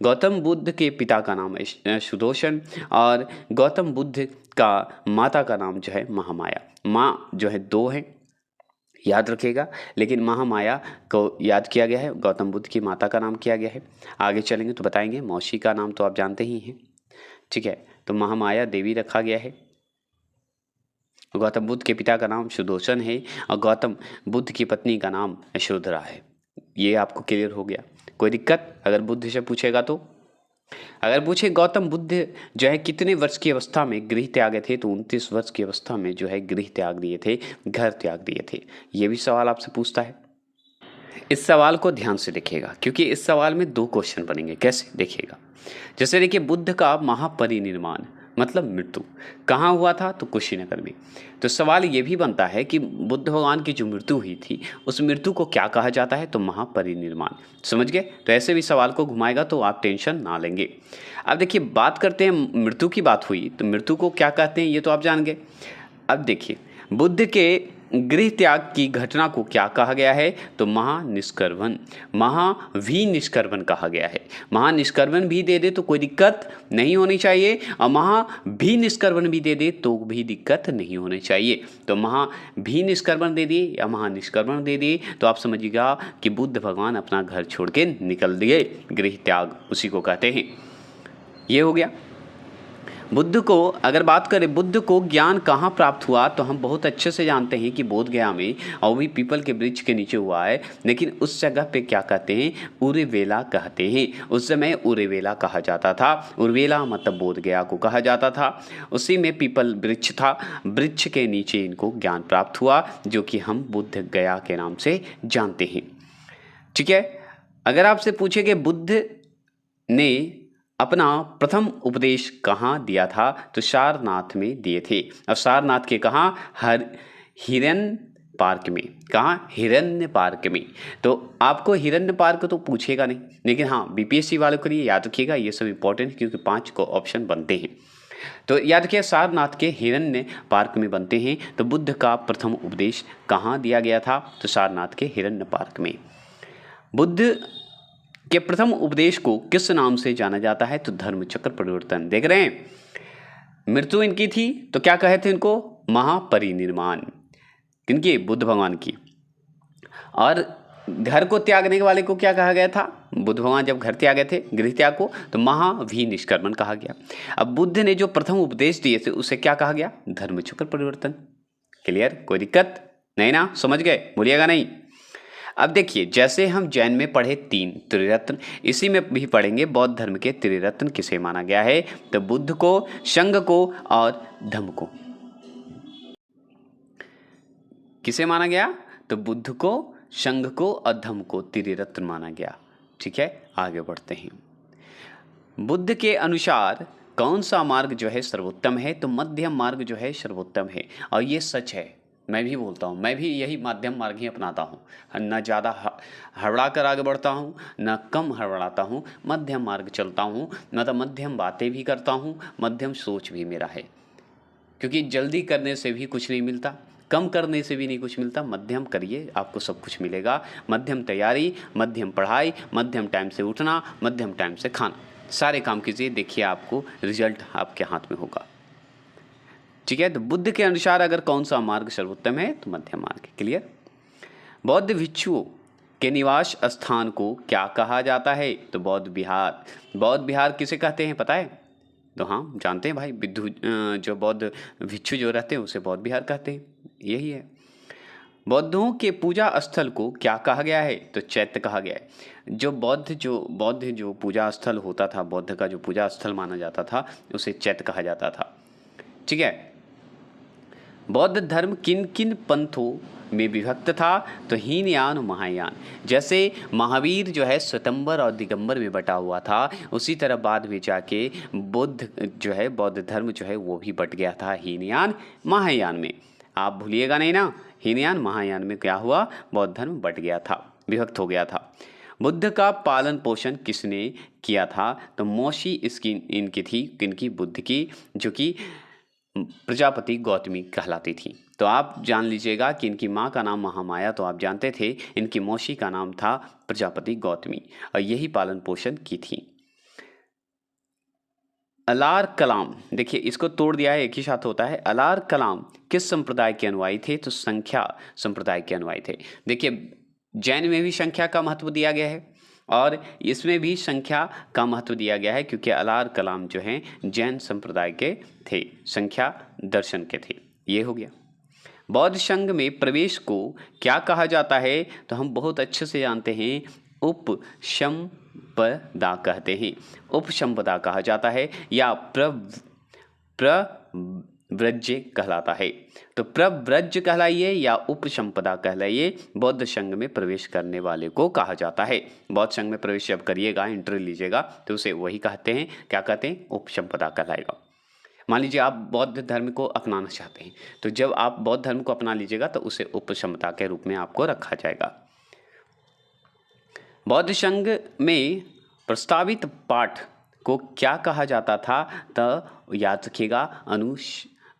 गौतम बुद्ध के पिता का नाम सुदोषण, और गौतम बुद्ध का माता का नाम जो है महामाया। माँ जो है दो हैं, याद रखिएगा, लेकिन महामाया को याद किया गया है, गौतम बुद्ध की माता का नाम किया गया है। आगे चलेंगे तो बताएंगे, मौसी का नाम तो आप जानते ही हैं, ठीक है। तो महामाया देवी रखा गया है। गौतम बुद्ध के पिता का नाम सुदोषण है, और गौतम बुद्ध की पत्नी का नाम यशोधरा है। ये आपको क्लियर हो गया? कोई दिक्कत अगर बुद्ध से पूछेगा तो? अगर पूछे गौतम बुद्ध जो है कितने वर्ष की अवस्था में गृह त्यागे थे, तो 29 वर्ष की अवस्था में जो है गृह त्याग दिए थे, घर त्याग दिए थे। ये भी सवाल आपसे पूछता है। इस सवाल को ध्यान से देखिएगा, क्योंकि इस सवाल में 2 क्वेश्चन बनेंगे। कैसे? देखिएगा, जैसे देखिए बुद्ध का महापरिनिर्वाण मतलब मृत्यु कहाँ हुआ था? तो कुशीनगर में। तो सवाल ये भी बनता है कि बुद्ध भगवान की जो मृत्यु हुई थी, उस मृत्यु को क्या कहा जाता है? तो महापरिनिर्वाण। समझ गए? तो ऐसे भी सवाल को घुमाएगा तो आप टेंशन ना लेंगे। अब देखिए बात करते हैं, मृत्यु की बात हुई तो मृत्यु को क्या कहते हैं ये तो आप जान गए। अब देखिए बुद्ध के गृह त्याग की घटना को क्या कहा गया है? तो महानिष्कर्वण, महाभिनिष्कर्वण कहा गया है। महानिष्कर्वण भी दे दे तो कोई दिक्कत नहीं होनी चाहिए, और महाभिनिष्कर्वण भी दे दे तो भी दिक्कत नहीं होनी चाहिए। तो महाभिनिष्कर्वण दे दिए या महानिष्कर्वण दे दिए तो आप समझिएगा कि बुद्ध भगवान अपना घर छोड़ के निकल दिए। गृह त्याग उसी को कहते हैं। ये हो गया। बुद्ध को अगर बात करें, बुद्ध को ज्ञान कहाँ प्राप्त हुआ, तो हम बहुत अच्छे से जानते हैं कि बोध गया में, और भी पीपल के वृक्ष के नीचे हुआ है। लेकिन उस जगह पे क्या कहते हैं? उर्वेला कहते हैं। उस समय उर्वेला कहा जाता था। उर्वेला मतलब बोध गया को कहा जाता था। उसी में पीपल वृक्ष था, वृक्ष के नीचे इनको ज्ञान प्राप्त हुआ, जो कि हम बुद्ध गया के नाम से जानते हैं, ठीक है। अगर आपसे पूछे कि बुद्ध ने अपना प्रथम उपदेश कहाँ दिया था, तो सारनाथ में दिए थे। अब सारनाथ के कहाँ? हिरण्य पार्क में। कहाँ? हिरण्य पार्क में। तो आपको हिरण्य पार्क तो पूछेगा नहीं, लेकिन हाँ बीपीएससी वालों के लिए याद रखिएगा, ये सब इंपॉर्टेंट है, क्योंकि 5 को ऑप्शन बनते हैं। तो याद रखिए सारनाथ के हिरण्य पार्क में बनते हैं। तो बुद्ध का प्रथम उपदेश कहाँ दिया गया था? तो सारनाथ के हिरण्य पार्क में। बुद्ध के प्रथम उपदेश को किस नाम से जाना जाता है? तो धर्मचक्र परिवर्तन। देख रहे हैं, मृत्यु इनकी थी तो क्या कहे थे इनको? महापरिनिर्वाण। किनकी? बुद्ध भगवान की। और घर को त्यागने वाले को क्या कहा गया था? बुद्ध भगवान जब घर त्यागे थे, गृह त्याग को, तो महाभिनिष्कर्वण कहा गया। अब बुद्ध ने जो प्रथम उपदेश दिए थे उसे क्या कहा गया? धर्मचक्र परिवर्तन। क्लियर? कोई दिक्कत नहीं ना? समझ गए? भूलिएगा नहीं। अब देखिए, जैसे हम जैन में पढ़े 3 त्रिरत्न, इसी में भी पढ़ेंगे बौद्ध धर्म के त्रिरत्न किसे माना गया है, तो बुद्ध को, शंग को और धम्म को। किसे माना गया, तो बुद्ध को, शंग को और धम्म को त्रिरत्न माना गया। ठीक है, आगे बढ़ते हैं। बुद्ध के अनुसार कौन सा मार्ग जो है सर्वोत्तम है, तो मध्यम मार्ग जो है सर्वोत्तम है। और ये सच है, मैं भी बोलता हूँ, मैं भी यही मध्यम मार्ग ही अपनाता हूँ। न ज़्यादा हड़बड़ा कर आगे बढ़ता हूँ, न कम हड़बड़ाता हूँ, मध्यम मार्ग चलता हूँ। मतलब मध्यम बातें भी करता हूँ, मध्यम सोच भी मेरा है। क्योंकि जल्दी करने से भी कुछ नहीं मिलता, कम करने से भी नहीं कुछ मिलता। मध्यम करिए, आपको सब कुछ मिलेगा। मध्यम तैयारी, मध्यम पढ़ाई, मध्यम टाइम से उठना, मध्यम टाइम से खाना, सारे काम कीजिए, देखिए आपको रिजल्ट आपके हाथ में होगा। ठीक है, तो बुद्ध के अनुसार अगर कौन सा मार्ग सर्वोत्तम है, तो मध्यम मार्ग। क्लियर। बौद्ध भिक्षुओं के निवास स्थान को क्या कहा जाता है, तो बौद्ध विहार। बौद्ध विहार किसे कहते हैं पता है, तो हाँ जानते हैं भाई, जो बौद्ध भिक्षु जो रहते हैं उसे बौद्ध विहार कहते हैं, यही है। बौद्धों के पूजा स्थल को क्या कहा गया है, तो चैत्य कहा गया है। बौद्ध जो पूजा स्थल होता था, बौद्ध का जो पूजा स्थल माना जाता था, उसे चैत्य कहा जाता था। ठीक है। बौद्ध धर्म किन किन पंथों में विभक्त था, तो हीनयान और महायान। जैसे महावीर जो है स्वयंवर और दिगंबर में बटा हुआ था, उसी तरह बाद में जाके बौद्ध धर्म जो है वो भी बट गया था हीनयान महायान में। आप भूलिएगा नहीं ना, हीनयान महायान में क्या हुआ, बौद्ध धर्म बट गया था, विभक्त हो गया था। बुद्ध का पालन पोषण किसने किया था, तो मौसी इसकी इनकी थी, किनकी, बुद्ध की, जो कि प्रजापति गौतमी कहलाती थी। तो आप जान लीजिएगा कि इनकी माँ का नाम महामाया तो आप जानते थे, इनकी मौसी का नाम था प्रजापति गौतमी, और यही पालन पोषण की थी। अलार कलाम, देखिए इसको तोड़ दिया है, एक ही साथ होता है। अलार कलाम किस संप्रदाय के अनुयायी थे, तो संख्या संप्रदाय के अनुयायी थे। देखिए जैन में भी संख्या का महत्व दिया गया है और इसमें भी संख्या का महत्व दिया गया है, क्योंकि अलार कलाम जो हैं जैन संप्रदाय के थे, संख्या दर्शन के थे। ये हो गया। बौद्ध संघ में प्रवेश को क्या कहा जाता है, तो हम बहुत अच्छे से जानते हैं, उपसंपदा कहते हैं, उपसंपदा कहा जाता है, या प्रव्रज्य कहलाता है। तो प्रव्रज्य कहलाइए या उपसंपदा कहलाइए, बौद्ध संघ में प्रवेश करने वाले को कहा जाता है। बौद्ध संघ में प्रवेश जब करिएगा, इंटरव्यू लीजिएगा, तो उसे वही कहते हैं, क्या कहते हैं, उपसंपदा कहलाएगा। मान लीजिए आप बौद्ध धर्म को अपनाना चाहते हैं, तो जब आप बौद्ध धर्म को अपना लीजिएगा तो उसे उपसंपदा के रूप में आपको रखा जाएगा। बौद्ध संघ में प्रस्तावित पाठ को क्या कहा जाता था, तो याद रखिएगा,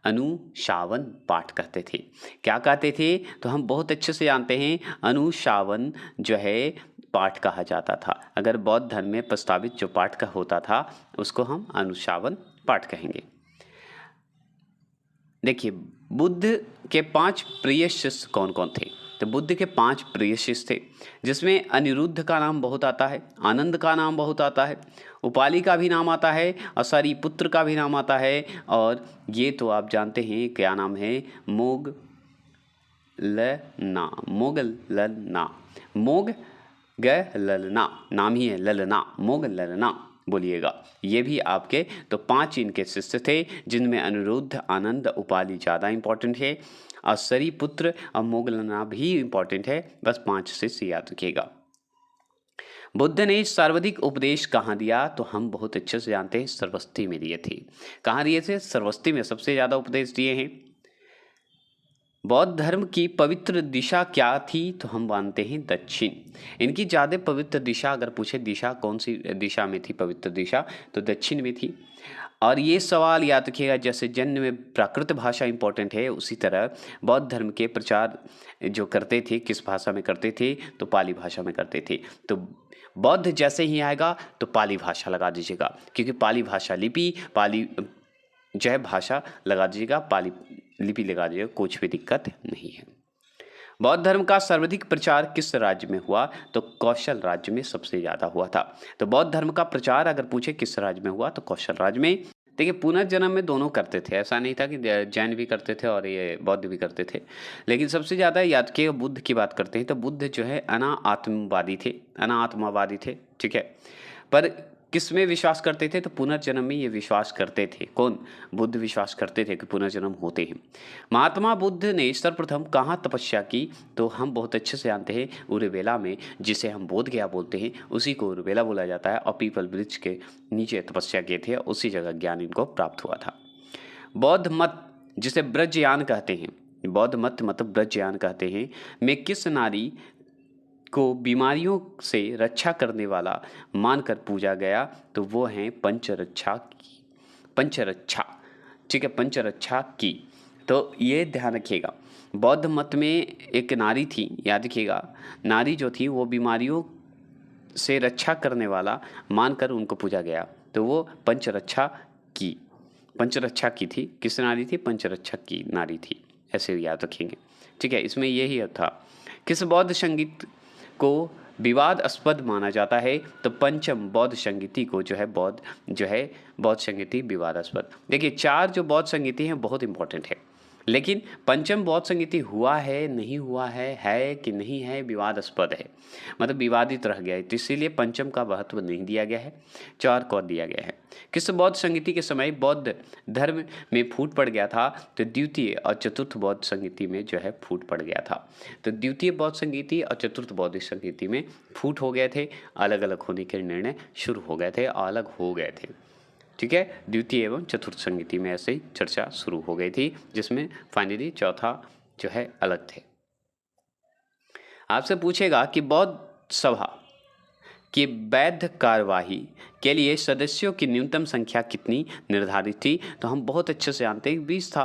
अनुशावन पाठ कहते थे। क्या कहते थे, तो हम बहुत अच्छे से जानते हैं, अनुशावन जो है पाठ कहा जाता था। अगर बौद्ध धर्म में प्रस्तावित जो पाठ का होता था उसको हम अनुशावन पाठ कहेंगे। देखिए बुद्ध के 5 प्रिय शिष्य कौन कौन थे, तो बुद्ध के 5 प्रिय शिष्य थे, जिसमें अनिरुद्ध का नाम बहुत आता है, आनंद का नाम बहुत आता है, उपाली का भी नाम आता है, और सारिपुत्र का भी नाम आता है, और ये तो आप जानते हैं क्या नाम है, मोगललना नाम ही है, ललना, मोगललना बोलिएगा। ये भी आपके तो 5 इनके शिष्य थे, जिनमें अनिरुद्ध, आनंद, उपाली ज़्यादा इंपॉर्टेंट है, और सरिपुत्र और मोगललना भी इंपॉर्टेंट है। बस 5 शिष्य याद रखिएगा। बुद्ध ने सर्वाधिक उपदेश कहाँ दिया, तो हम बहुत अच्छे से जानते हैं, सरस्वती में दिए थे। कहाँ दिए थे, सरस्वती में सबसे ज़्यादा उपदेश दिए हैं। बौद्ध धर्म की पवित्र दिशा क्या थी, तो हम मानते हैं दक्षिण। इनकी ज़्यादा पवित्र दिशा अगर पूछे, दिशा कौन सी दिशा में थी पवित्र दिशा, तो दक्षिण में थी। और ये सवाल याद रखिएगा, जैसे जैन में प्राकृत भाषा इंपॉर्टेंट है, उसी तरह बौद्ध धर्म के प्रचार जो करते थे किस भाषा में करते थे, तो पाली भाषा में करते थे। तो बौद्ध जैसे ही आएगा तो पाली भाषा लगा दीजिएगा, क्योंकि पाली भाषा लिपि, पाली जो है भाषा लगा दीजिएगा, पाली लिपि लगा दीजिएगा, कुछ भी दिक्कत नहीं है। बौद्ध धर्म का सर्वाधिक प्रचार किस राज्य में हुआ, तो कौशल राज्य में सबसे ज़्यादा हुआ था। तो बौद्ध धर्म का प्रचार अगर पूछे किस राज्य में हुआ, तो कौशल राज्य में। देखिए पुनर्जन्म में दोनों करते थे, ऐसा नहीं था कि जैन भी करते थे और ये बौद्ध भी करते थे। लेकिन सबसे ज़्यादा याद किए बुद्ध की बात करते हैं तो बुद्ध जो है अनात्मवादी थे, अनात्मवादी थे, ठीक है। पर किस में विश्वास करते थे तो पुनर्जन्म में ये विश्वास करते थे। कौन? बुद्ध विश्वास करते थे कि पुनर्जन्म होते हैं। महात्मा बुद्ध ने सर्वप्रथम कहाँ तपस्या की तो हम बहुत अच्छे से जानते हैं, उरुवेला में, जिसे हम बोध गया बोलते हैं, उसी को उरुवेला बोला जाता है। और पीपल वृक्ष के नीचे तपस्या किए थे, उसी जगह ज्ञान इनको प्राप्त हुआ था। बौद्ध मत, जिसे ब्रजयान कहते हैं, बौद्ध मत मतलब ब्रजयान कहते हैं, में किस नारी को बीमारियों से रक्षा करने वाला मानकर पूजा गया तो वो हैं पंचरक्षा की, पंचरक्षा, ठीक है, पंचरक्षा की। तो ये ध्यान रखिएगा, बौद्ध मत में एक नारी थी, याद रखिएगा, नारी जो थी वो बीमारियों से रक्षा करने वाला मानकर उनको पूजा गया तो वो पंचरक्षा की, पंचरक्षा की थी। किस नारी थी? पंचरक्षा की नारी थी, ऐसे याद रखेंगे, ठीक है। इसमें यही था। किस बौद्ध संगीत को विवादास्पद माना जाता है तो पंचम बौद्ध संगीति को जो है बौद्ध संगीति विवादास्पद। देखिए 4 जो बौद्ध संगीति हैं बहुत इंपॉर्टेंट है, लेकिन पंचम बौद्ध संगीति हुआ है नहीं हुआ है कि नहीं है, विवादास्पद है, मतलब विवादित रह गया है, तो इसीलिए पंचम का महत्व नहीं दिया गया है, 4 को दिया गया है। किस बौद्ध संगीति के समय बौद्ध धर्म में फूट पड़ गया था तो द्वितीय और चतुर्थ बौद्ध संगीति में जो है फूट पड़ गया था। तो द्वितीय बौद्ध संगीति और चतुर्थ बौद्ध संगीति में फूट हो गए थे, अलग अलग होने के निर्णय शुरू हो गए थे, अलग हो गए थे, ठीक है। द्वितीय एवं चतुर्थ संगीति में ऐसे ही चर्चा शुरू हो गई थी, जिसमें फाइनली चौथा जो है अलग थे। आपसे पूछेगा कि बौद्ध सभा की वैध कार्यवाही के लिए सदस्यों की न्यूनतम संख्या कितनी निर्धारित थी तो हम बहुत अच्छे से जानते हैं 20 था।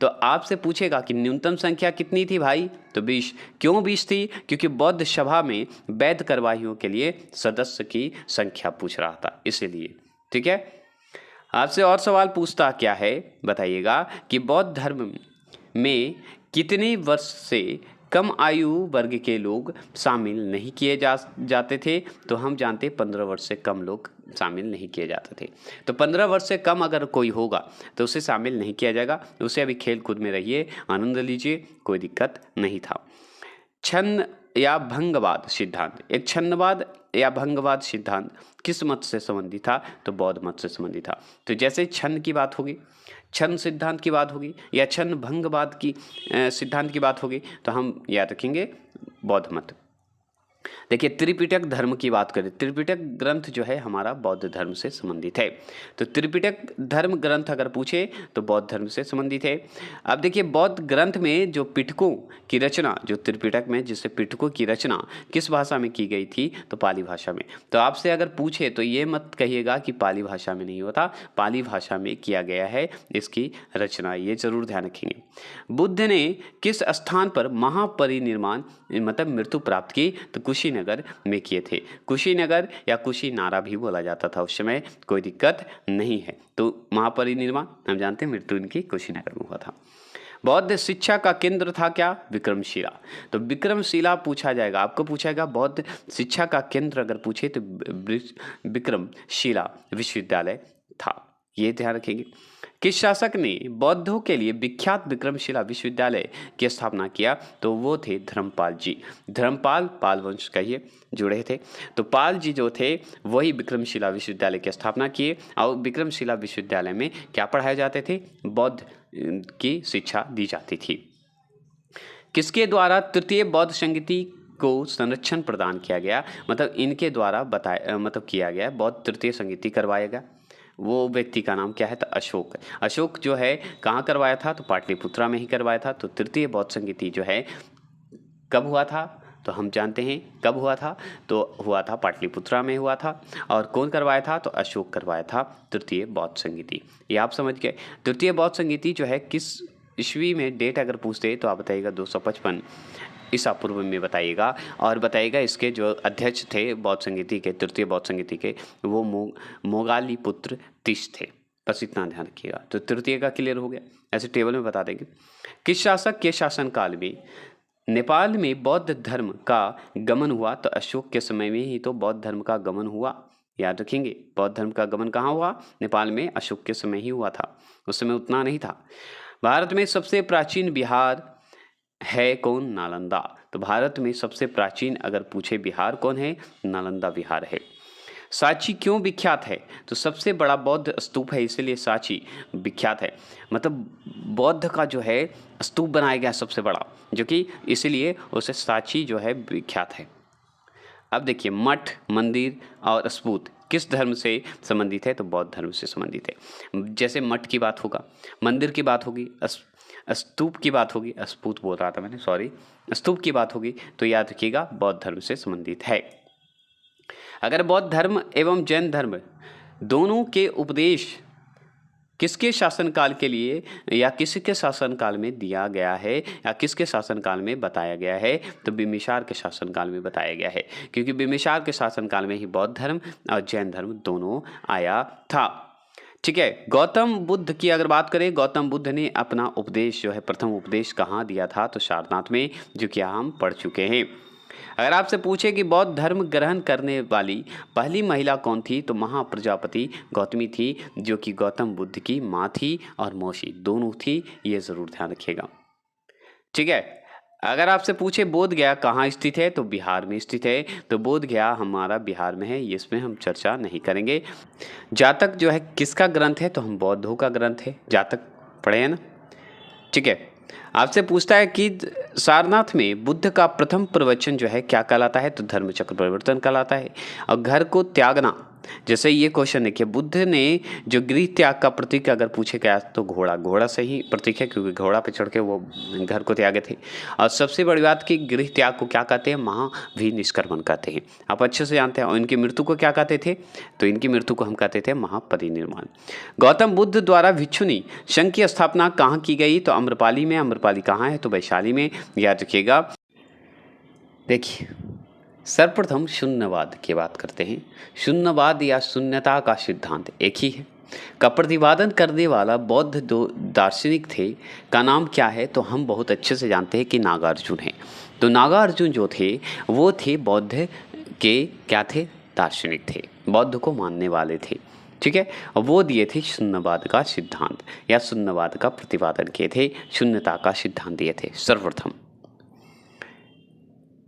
तो आपसे पूछेगा कि न्यूनतम संख्या कितनी थी भाई, तो 20। क्यों 20 थी? क्योंकि बौद्ध सभा में वैध कार्यवाहियों के लिए सदस्य की संख्या पूछ रहा था, इसीलिए, ठीक है। आपसे और सवाल पूछता क्या है, बताइएगा कि बौद्ध धर्म में कितने वर्ष से कम आयु वर्ग के लोग शामिल नहीं किए जाते थे तो हम जानते 15 वर्ष से कम लोग शामिल नहीं किए जाते थे। तो 15 वर्ष से कम अगर कोई होगा तो उसे शामिल नहीं किया जाएगा, उसे अभी खेल कूद में रहिए, आनंद लीजिए, कोई दिक्कत नहीं था। छन्न या भंगवाद सिद्धांत, एक छन्नवाद या भंगवाद सिद्धांत किस मत से संबंधित था तो बौद्ध मत से संबंधित था। तो जैसे छन्न की बात होगी, छन्न सिद्धांत की बात होगी या छन्न भंगवाद की सिद्धांत की बात होगी तो हम याद रखेंगे बौद्ध मत। देखिए त्रिपिटक धर्म की बात करें, त्रिपिटक ग्रंथ जो है हमारा बौद्ध धर्म से संबंधित है। तो त्रिपिटक धर्म ग्रंथ अगर पूछे तो बौद्ध धर्म से संबंधित है। अब देखिए बौद्ध ग्रंथ में जो पिटकों की रचना, जो त्रिपिटक में जिससे पिटकों की रचना किस भाषा में की गई थी तो पाली भाषा में। तो आपसे अगर पूछे तो ये मत कहिएगा कि पाली भाषा में नहीं होता, पाली भाषा में किया गया है इसकी रचना, ये जरूर ध्यान रखेंगे। बुद्ध ने किस स्थान पर महापरिनिर्वाण मतलब मृत्यु प्राप्त की तो कुशीनगर में किए थे। कुशीनगर या कुशीनारा भी बोला जाता था उस समय, कोई दिक्कत नहीं है। तो महापरिनिर्वाण हम जानते हैं मृत्यु इनकी कुशीनगर में हुआ था। बौद्ध शिक्षा का केंद्र था क्या? विक्रमशिला। तो विक्रमशिला पूछा जाएगा, आपको पूछाएगा बौद्ध शिक्षा का केंद्र अगर पूछे तो विक्रमशिला विश्वविद्यालय था, ये ध्यान रखेंगे। किस शासक ने बौद्धों के लिए विख्यात विक्रमशिला विश्वविद्यालय की स्थापना किया तो वो थे धर्मपाल जी। धर्मपाल, पाल वंश कहिए, जुड़े थे। तो पाल जी जो थे वही विक्रमशिला विश्वविद्यालय की स्थापना किए और विक्रमशिला विश्वविद्यालय में क्या पढ़ाए जाते थे? बौद्ध की शिक्षा दी जाती थी। किसके द्वारा तृतीय बौद्ध संगीति को संरक्षण प्रदान किया गया, मतलब इनके द्वारा बताया मतलब किया गया, बौद्ध तृतीय संगीति करवाया गया। वो व्यक्ति का नाम क्या है तो अशोक। अशोक जो है कहाँ करवाया था तो पाटलिपुत्रा में ही करवाया था। तो तृतीय बौद्ध संगीति जो है कब हुआ था तो हम जानते हैं कब हुआ था, तो हुआ था पाटलिपुत्रा में हुआ था। और कौन करवाया था तो अशोक करवाया था तृतीय बौद्ध संगीति, ये आप समझ गए। तृतीय बौद्ध संगीति जो है किस ईस्वी में डेट अगर पूछते तो आप बताइएगा 255 ईसा पूर्व में बताइएगा। और बताइएगा इसके जो अध्यक्ष थे बौद्ध संगीति के, तृतीय बौद्ध संगीति के, वो मोगालीपुत्र तीस थे, बस इतना ध्यान रखिएगा। तो तृतीय का क्लियर हो गया, ऐसे टेबल में बता देंगे। किस शासक के शासनकाल में नेपाल में बौद्ध धर्म का गमन हुआ तो अशोक के समय में ही तो बौद्ध धर्म का गमन हुआ, याद रखेंगे। बौद्ध धर्म का आगमन कहाँ हुआ? नेपाल में अशोक के समय ही हुआ था, उस समय उतना नहीं था। भारत में सबसे प्राचीन बिहार है कौन? नालंदा। तो भारत में सबसे प्राचीन अगर पूछे बिहार कौन है? नालंदा बिहार है। सांची क्यों विख्यात है? तो सबसे बड़ा बौद्ध स्तूप है, इसलिए सांची विख्यात है। मतलब बौद्ध का जो है स्तूप बनाया गया सबसे बड़ा, जो कि इसलिए उसे सांची जो है विख्यात है। अब देखिए, मठ, मंदिर और स्पूत किस धर्म से संबंधित है? तो बौद्ध धर्म से संबंधित है। जैसे मठ की बात होगा, मंदिर की बात होगी, स्तूप की बात होगी, स्पूत बोल रहा था मैंने, सॉरी, स्तूप की बात होगी, तो याद रखिएगा बौद्ध धर्म से संबंधित है। अगर बौद्ध धर्म एवं जैन धर्म दोनों के उपदेश किसके शासनकाल के लिए या किसके शासनकाल में दिया गया है या किसके शासनकाल में बताया गया है? तो बिम्बिसार के शासनकाल में बताया गया है, क्योंकि बिम्बिसार के शासनकाल में ही बौद्ध धर्म और जैन धर्म दोनों आया था। ठीक है। गौतम बुद्ध की अगर बात करें, गौतम बुद्ध ने अपना उपदेश जो है, प्रथम उपदेश कहाँ दिया था? तो सारनाथ में, जो कि हम पढ़ चुके हैं। अगर आपसे पूछे कि बौद्ध धर्म ग्रहण करने वाली पहली महिला कौन थी? तो महाप्रजापति गौतमी थी, जो कि गौतम बुद्ध की माँ थी और मौसी दोनों थी, ये ज़रूर ध्यान रखिएगा। ठीक है। अगर आपसे पूछे बोध गया कहाँ स्थित है? तो बिहार में स्थित है। तो बोध गया हमारा बिहार में है, इसमें हम चर्चा नहीं करेंगे। जातक जो है किसका ग्रंथ है? तो हम बौद्धों का ग्रंथ है, जातक पढ़े हैं ना। ठीक है। आपसे पूछता है कि सारनाथ में बुद्ध का प्रथम प्रवचन जो है क्या कहलाता है? तो धर्मचक्र प्रवर्तन कहलाता है। और घर को त्यागना, जैसे ये क्वेश्चन देखिए, बुद्ध ने जो गृह त्याग का प्रतीक अगर पूछे गया तो घोड़ा से ही प्रतीक है, क्योंकि घोड़ा पे चढ़ के वो घर को त्यागे थे। और सबसे बड़ी बात कि गृह त्याग को क्या कहते हैं? महाभिनिष्क्रमण कहते हैं। आप अच्छे से जानते हैं। और इनकी मृत्यु को क्या कहते थे? तो इनकी मृत्यु को हम कहते थे महापरिनिर्वाण। गौतम बुद्ध द्वारा भिक्षुनी संघ की स्थापना कहाँ की गई? तो अम्रपाली में। अम्रपाली कहाँ है? तो वैशाली में, याद रखिएगा। देखिए, सर्वप्रथम शून्यवाद की बात करते हैं। शून्यवाद या शून्यता का सिद्धांत एक ही है, का प्रतिपादन करने वाला बौद्ध दो दार्शनिक थे, का नाम क्या है? तो हम बहुत अच्छे से जानते हैं कि नागार्जुन है। तो नागार्जुन जो थे वो थे बौद्ध के क्या थे? दार्शनिक थे, बौद्ध को मानने वाले थे। ठीक है। और वो दिए थे शून्यवाद का सिद्धांत या शून्यवाद का प्रतिपादन किए थे, शून्यता का सिद्धांत दिए थे सर्वप्रथम।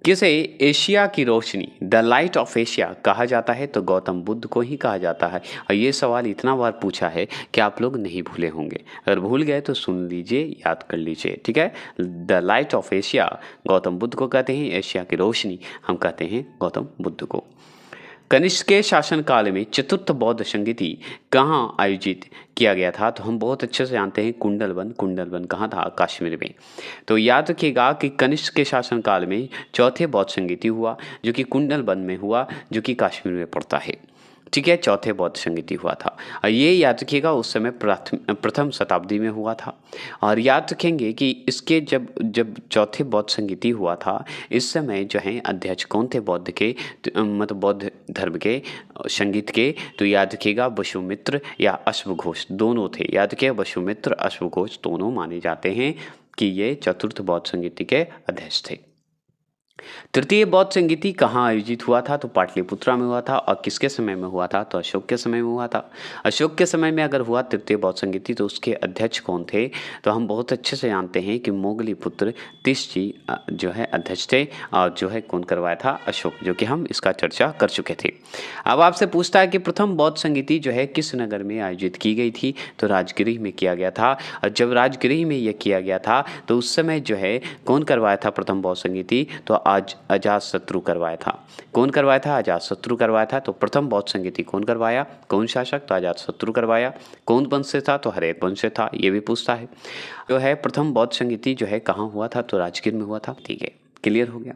किसे एशिया की रोशनी, द लाइट ऑफ एशिया कहा जाता है? तो गौतम बुद्ध को ही कहा जाता है। और ये सवाल इतना बार पूछा है कि आप लोग नहीं भूले होंगे। अगर भूल गए तो सुन लीजिए, याद कर लीजिए। ठीक है। The light of Asia Gautam Buddha को कहते हैं, एशिया की रोशनी हम कहते हैं गौतम बुद्ध को। कनिष्क के शासनकाल में चतुर्थ बौद्ध संगीति कहाँ आयोजित किया गया था? तो हम बहुत अच्छे से जानते हैं कुंडलवन। कुंडलवन कहाँ था? कश्मीर में। तो याद रखिएगा कि कनिष्क के शासनकाल में चौथे बौद्ध संगीति हुआ, जो कि कुंडलवन में हुआ, जो कि कश्मीर में पड़ता है। ठीक है। चौथे बौद्ध संगीति हुआ था। और ये याद रखिएगा उस समय प्रथम शताब्दी में हुआ था। और याद रखेंगे कि इसके जब चौथे बौद्ध संगीति हुआ था, इस समय जो है अध्यक्ष कौन थे बौद्ध के? मतलब बौद्ध धर्म के संगीत के? तो याद रखिएगा वसुमित्र या अश्वघोष दोनों थे। याद रखिए, वसुमित्र अश्वघोष दोनों माने जाते हैं कि ये चतुर्थ बौद्ध संगीति के अध्यक्ष थे। तृतीय बौद्ध संगीति कहाँ आयोजित हुआ था? तो पाटलिपुत्रा में हुआ था। और किसके समय में हुआ था? तो अशोक के समय में हुआ था। अशोक के समय में अगर हुआ तृतीय बौद्ध संगीति, तो उसके अध्यक्ष कौन थे? तो हम बहुत अच्छे से जानते हैं कि मोगली पुत्र तीस जी जो है अध्यक्ष थे, और जो है कौन करवाया था? अशोक, जो कि हम इसका चर्चा कर चुके थे। अब आपसे पूछता है कि प्रथम बौद्ध संगीति जो है किस नगर में आयोजित की गई थी? तो राजगृह में किया गया था। और जब राजगृह में यह किया गया था, तो उस समय जो है कौन करवाया था प्रथम बौद्ध संगीति? तो अजातशत्रु करवाया था। कौन करवाया था? अजातशत्रु करवाया था। तो प्रथम बौद्ध संगीति कौन करवाया? कौन शासक? तो अजातशत्रु करवाया। कौन वंश से था? तो हरेक वंश से था। ये भी पूछता है। जो है प्रथम बौद्ध संगीति जो है कहाँ हुआ था? तो राजगीर में हुआ था। ठीक है, क्लियर हो गया।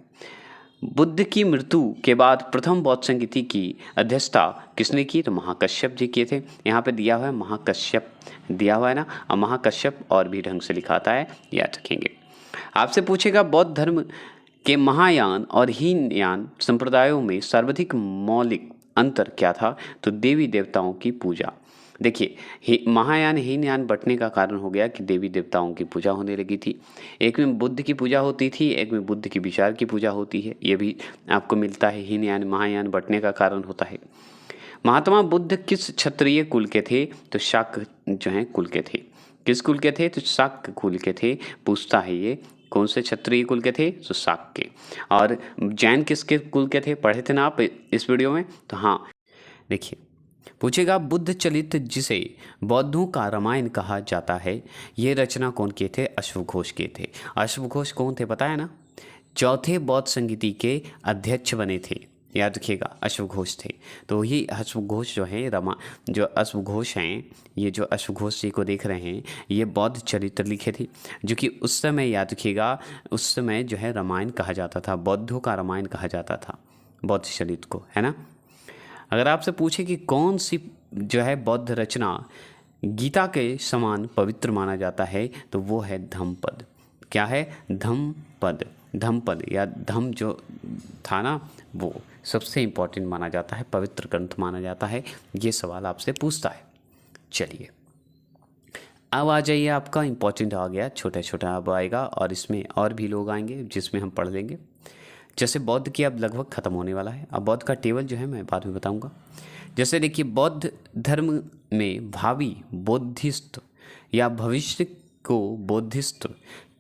बुद्ध की मृत्यु के बाद प्रथम बौद्ध संगीति की अध्यक्षता किसने की? तो महाकश्यप जी किए थे। यहाँ पे दिया हुआ है महाकश्यप, दिया हुआ है ना। और महाकश्यप और भी ढंग से लिखाता है, याद रखेंगे। आपसे पूछेगा बौद्ध धर्म के महायान और हीनयान संप्रदायों में सर्वाधिक मौलिक अंतर क्या था? तो देवी देवताओं की पूजा। देखिए, महायान हीनयान बंटने का कारण हो गया कि देवी देवताओं की पूजा होने लगी थी। एक में बुद्ध की पूजा होती थी, एक में बुद्ध की विचार की पूजा होती है। ये भी आपको मिलता है। हीनयान महायान बंटने का कारण होता है। महात्मा बुद्ध किस क्षत्रिय कुल के थे? तो शाक्य जो है कुल के थे। किस कुल के थे? तो शाक्य कुल के थे। पूछता है ये कौन से क्षत्रिय कुल के थे? तो शाक्य। और जैन किसके कुल के थे? पढ़े थे ना आप इस वीडियो में? तो हाँ, देखिए पूछेगा बुद्ध चरित जिसे बौद्धों का रामायण कहा जाता है, ये रचना कौन किए थे? अश्वघोष किए थे। अश्वघोष कौन थे पता है ना? चौथे बौद्ध संगीति के अध्यक्ष बने थे, याद रखिएगा, अश्वघोष थे। तो ये अश्वघोष जो है जो अश्वघोष हैं, ये जो अश्वघोष जी को देख रहे हैं, ये बौद्ध चरित्र लिखे थे, जो कि उस समय याद रखिएगा, उस समय जो है रामायण कहा जाता था, बौद्धों का रामायण कहा जाता था बौद्ध चरित्र को, है ना। अगर आपसे पूछे कि कौन सी जो है बौद्ध रचना गीता के समान पवित्र माना जाता है, तो वो है धम्मपद। क्या है? धम्मपद। धम्मपद या धम्म जो था ना, वो सबसे इम्पोर्टेंट माना जाता है, पवित्र ग्रंथ माना जाता है। ये सवाल आपसे पूछता है। चलिए अब आ जाइए, आपका इम्पोर्टेंट आ गया, छोटा छोटा अब आएगा, और इसमें और भी लोग आएंगे जिसमें हम पढ़ लेंगे। जैसे बौद्ध की अब लगभग ख़त्म होने वाला है। अब बौद्ध का टेबल जो है मैं बाद में बताऊंगा। जैसे देखिए, बौद्ध धर्म में भावी बोधिस्ट या भविष्य को बोधिस्ट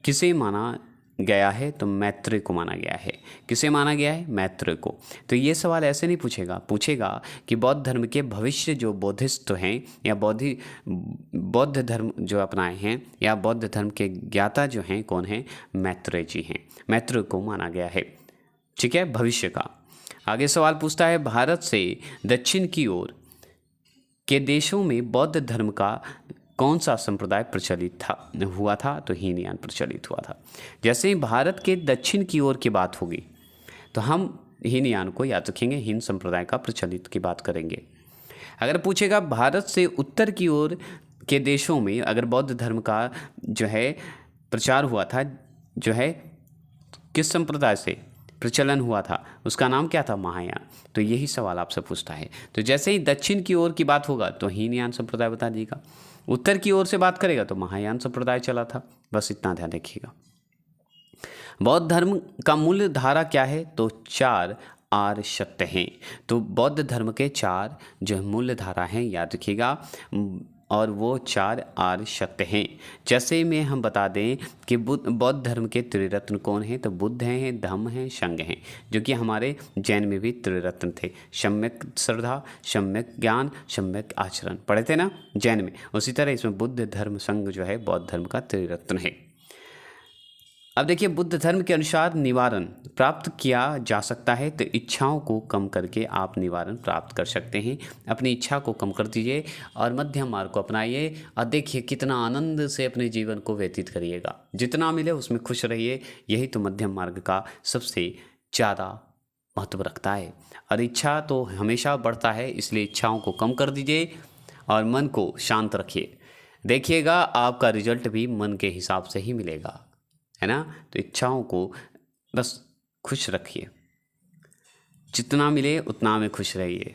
किसे माना गया है? तो मैत्रेय को माना गया है। किसे माना गया है? मैत्रेय को। तो ये सवाल ऐसे नहीं पूछेगा कि बौद्ध धर्म के भविष्य जो बोधिस्ट हैं या बौद्ध धर्म जो अपनाए हैं या बौद्ध धर्म के ज्ञाता जो हैं कौन हैं? मैत्रेय जी हैं। मैत्रेय को माना गया है, ठीक है, भविष्य का। आगे सवाल पूछता है, भारत से दक्षिण की ओर के देशों में बौद्ध धर्म का कौन सा संप्रदाय प्रचलित हुआ था? तो हीनयान प्रचलित हुआ था। जैसे ही भारत के दक्षिण की ओर की बात होगी तो हम हीनयान को याद रखेंगे, हीन संप्रदाय का प्रचलित की बात करेंगे। अगर पूछेगा भारत से उत्तर की ओर के देशों में अगर बौद्ध धर्म का जो है प्रचार हुआ था, जो है किस संप्रदाय से प्रचलन हुआ था, उसका नाम क्या था? महायान। तो यही सवाल आपसे पूछता है। तो जैसे ही दक्षिण की ओर की बात होगा तो हीनयान संप्रदाय बता दीजिएगा, उत्तर की ओर से बात करेगा तो महायान संप्रदाय चला था। बस इतना ध्यान रखिएगा। बौद्ध धर्म का मूल धारा क्या है? तो 4 आर्य सत्य हैं। तो बौद्ध धर्म के 4 जो मूल धारा हैं, याद रखिएगा, और वो 4 आर्य सत्य हैं। जैसे में हम बता दें कि बौद्ध धर्म के त्रिरत्न कौन हैं? तो बुद्ध हैं, धम्म हैं, संघ हैं, जो कि हमारे जैन में भी त्रिरत्न थे। सम्यक श्रद्धा, सम्यक ज्ञान, सम्यक आचरण पढ़े थे ना जैन में। उसी तरह इसमें बुद्ध धर्म संघ जो है बौद्ध धर्म का त्रिरत्न है। अब देखिए, बुद्ध धर्म के अनुसार निवारण प्राप्त किया जा सकता है। तो इच्छाओं को कम करके आप निवारण प्राप्त कर सकते हैं। अपनी इच्छा को कम कर दीजिए और मध्यम मार्ग को अपनाइए, और देखिए कितना आनंद से अपने जीवन को व्यतीत करिएगा। जितना मिले उसमें खुश रहिए। यही तो मध्यम मार्ग का सबसे ज़्यादा महत्व रखता है। और इच्छा तो हमेशा बढ़ता है, इसलिए इच्छाओं को कम कर दीजिए और मन को शांत रखिए। देखिएगा आपका रिजल्ट भी मन के हिसाब से ही मिलेगा, है ना। तो इच्छाओं को बस खुश रखिए, जितना मिले उतना में खुश रहिए।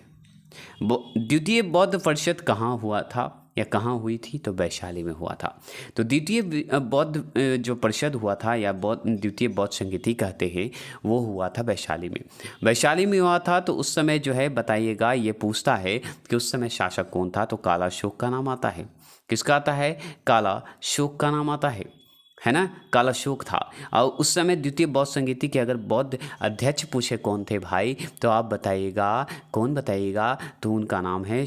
द्वितीय बौद्ध परिषद कहाँ हुआ था या कहाँ हुई थी? तो वैशाली में हुआ था। तो द्वितीय बौद्ध जो परिषद हुआ था या द्वितीय बौद्ध संगीति कहते हैं, वो हुआ था वैशाली में। वैशाली में हुआ था। तो उस समय जो है बताइएगा, ये पूछता है कि उस समय शासक कौन था? तो काला शोक का नाम आता है। किसका आता है? काला शोक का नाम आता है ना, काला शोक था। और उस समय द्वितीय बौद्ध संगीति के अगर बौद्ध अध्यक्ष पूछे कौन थे भाई, तो आप बताइएगा, कौन बताइएगा? तो उनका नाम है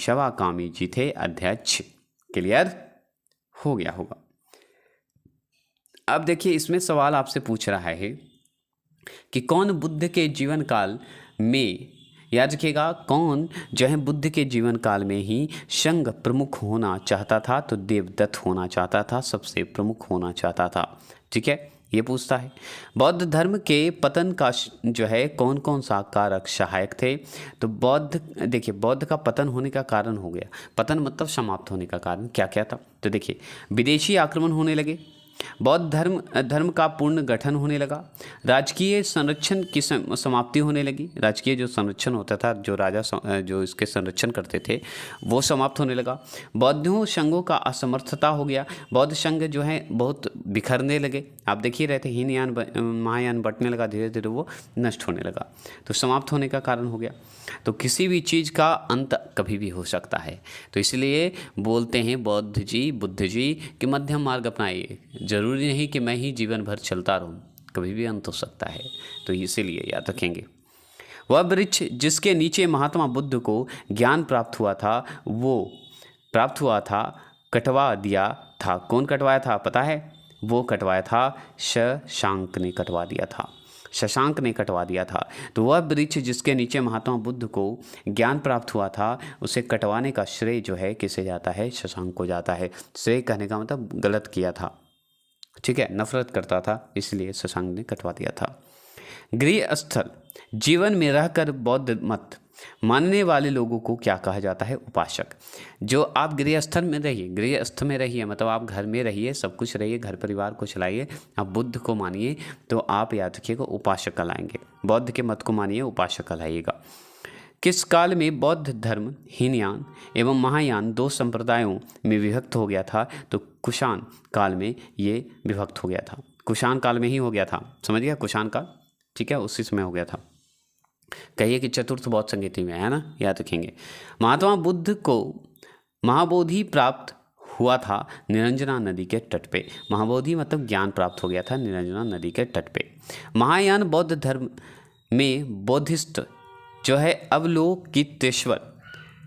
शवाकामी जी थे अध्यक्ष। क्लियर हो गया होगा। अब देखिए, इसमें सवाल आपसे पूछ रहा है कि कौन बुद्ध के जीवन काल में, याद रखिएगा, कौन जो है बुद्ध के जीवन काल में ही संघ प्रमुख होना चाहता था? तो देवदत्त होना चाहता था, सबसे प्रमुख होना चाहता था। ठीक है, ये पूछता है। बौद्ध धर्म के पतन का जो है कौन कौन सा कारक सहायक थे? तो देखिए, बौद्ध का पतन होने का कारण हो गया, पतन मतलब समाप्त होने का कारण क्या क्या था? तो देखिए, विदेशी आक्रमण होने लगे, बौद्ध धर्म का पूर्ण गठन होने लगा, राजकीय संरक्षण की समाप्ति होने लगी। राजकीय जो संरक्षण होता था, जो राजा जो इसके संरक्षण करते थे, वो समाप्त होने लगा। बौद्धों संघों का असमर्थता हो गया, बौद्ध संघ जो है बहुत बिखरने लगे, आप देख ही रहे थे, हीनयान महायान बंटने लगा, धीरे धीरे वो नष्ट होने लगा, तो समाप्त होने का कारण हो गया। तो किसी भी चीज़ का अंत कभी भी हो सकता है, तो इसलिए बोलते हैं बुद्ध जी कि मध्यम मार्ग अपनाइए। ज़रूरी नहीं कि मैं ही जीवन भर चलता रहूँ, कभी भी अंत हो सकता है, तो इसीलिए याद रखेंगे। वह वृक्ष जिसके नीचे महात्मा बुद्ध को ज्ञान प्राप्त हुआ था कटवा दिया था। कौन कटवाया था पता है? वो कटवाया था शशांक ने कटवा दिया था, शशांक ने कटवा दिया था। तो वह वृक्ष जिसके नीचे महात्मा बुद्ध को ज्ञान प्राप्त हुआ था, उसे कटवाने का श्रेय जो है किसे जाता है? शशांक को जाता है। श्रेय कहने का मतलब गलत किया था, ठीक है, नफरत करता था, इसलिए शशांक ने कटवा दिया था। गृहस्थल जीवन में रहकर बौद्ध मत मानने वाले लोगों को क्या कहा जाता है? उपासक। जो आप गृहस्थ में रहिए मतलब आप घर में रहिए, सब कुछ रहिए, घर परिवार को चलाइए, आप बुद्ध को मानिए, तो आप याद रखिएगा उपासक कहलाएंगे। बौद्ध के मत को मानिए, उपासक कहलाइएगा। किस काल में बौद्ध धर्म हीनयान एवं महायान दो संप्रदायों में विभक्त हो गया था? तो कुषाण काल में ये विभक्त हो गया था। कुषाण काल में ही हो गया था, समझ गया? कुषाण काल, ठीक है, उसी समय हो गया था। कहिए कि चतुर्थ बौद्ध संगीति में, है ना, याद रखेंगे। महात्मा बुद्ध को महाबोधि प्राप्त हुआ था निरंजना नदी के तट पे। महाबोधि मतलब ज्ञान प्राप्त हो गया था निरंजना नदी के तट पे। महायान बौद्ध धर्म में बौद्धिस्ट जो है अवलोकितेश्वर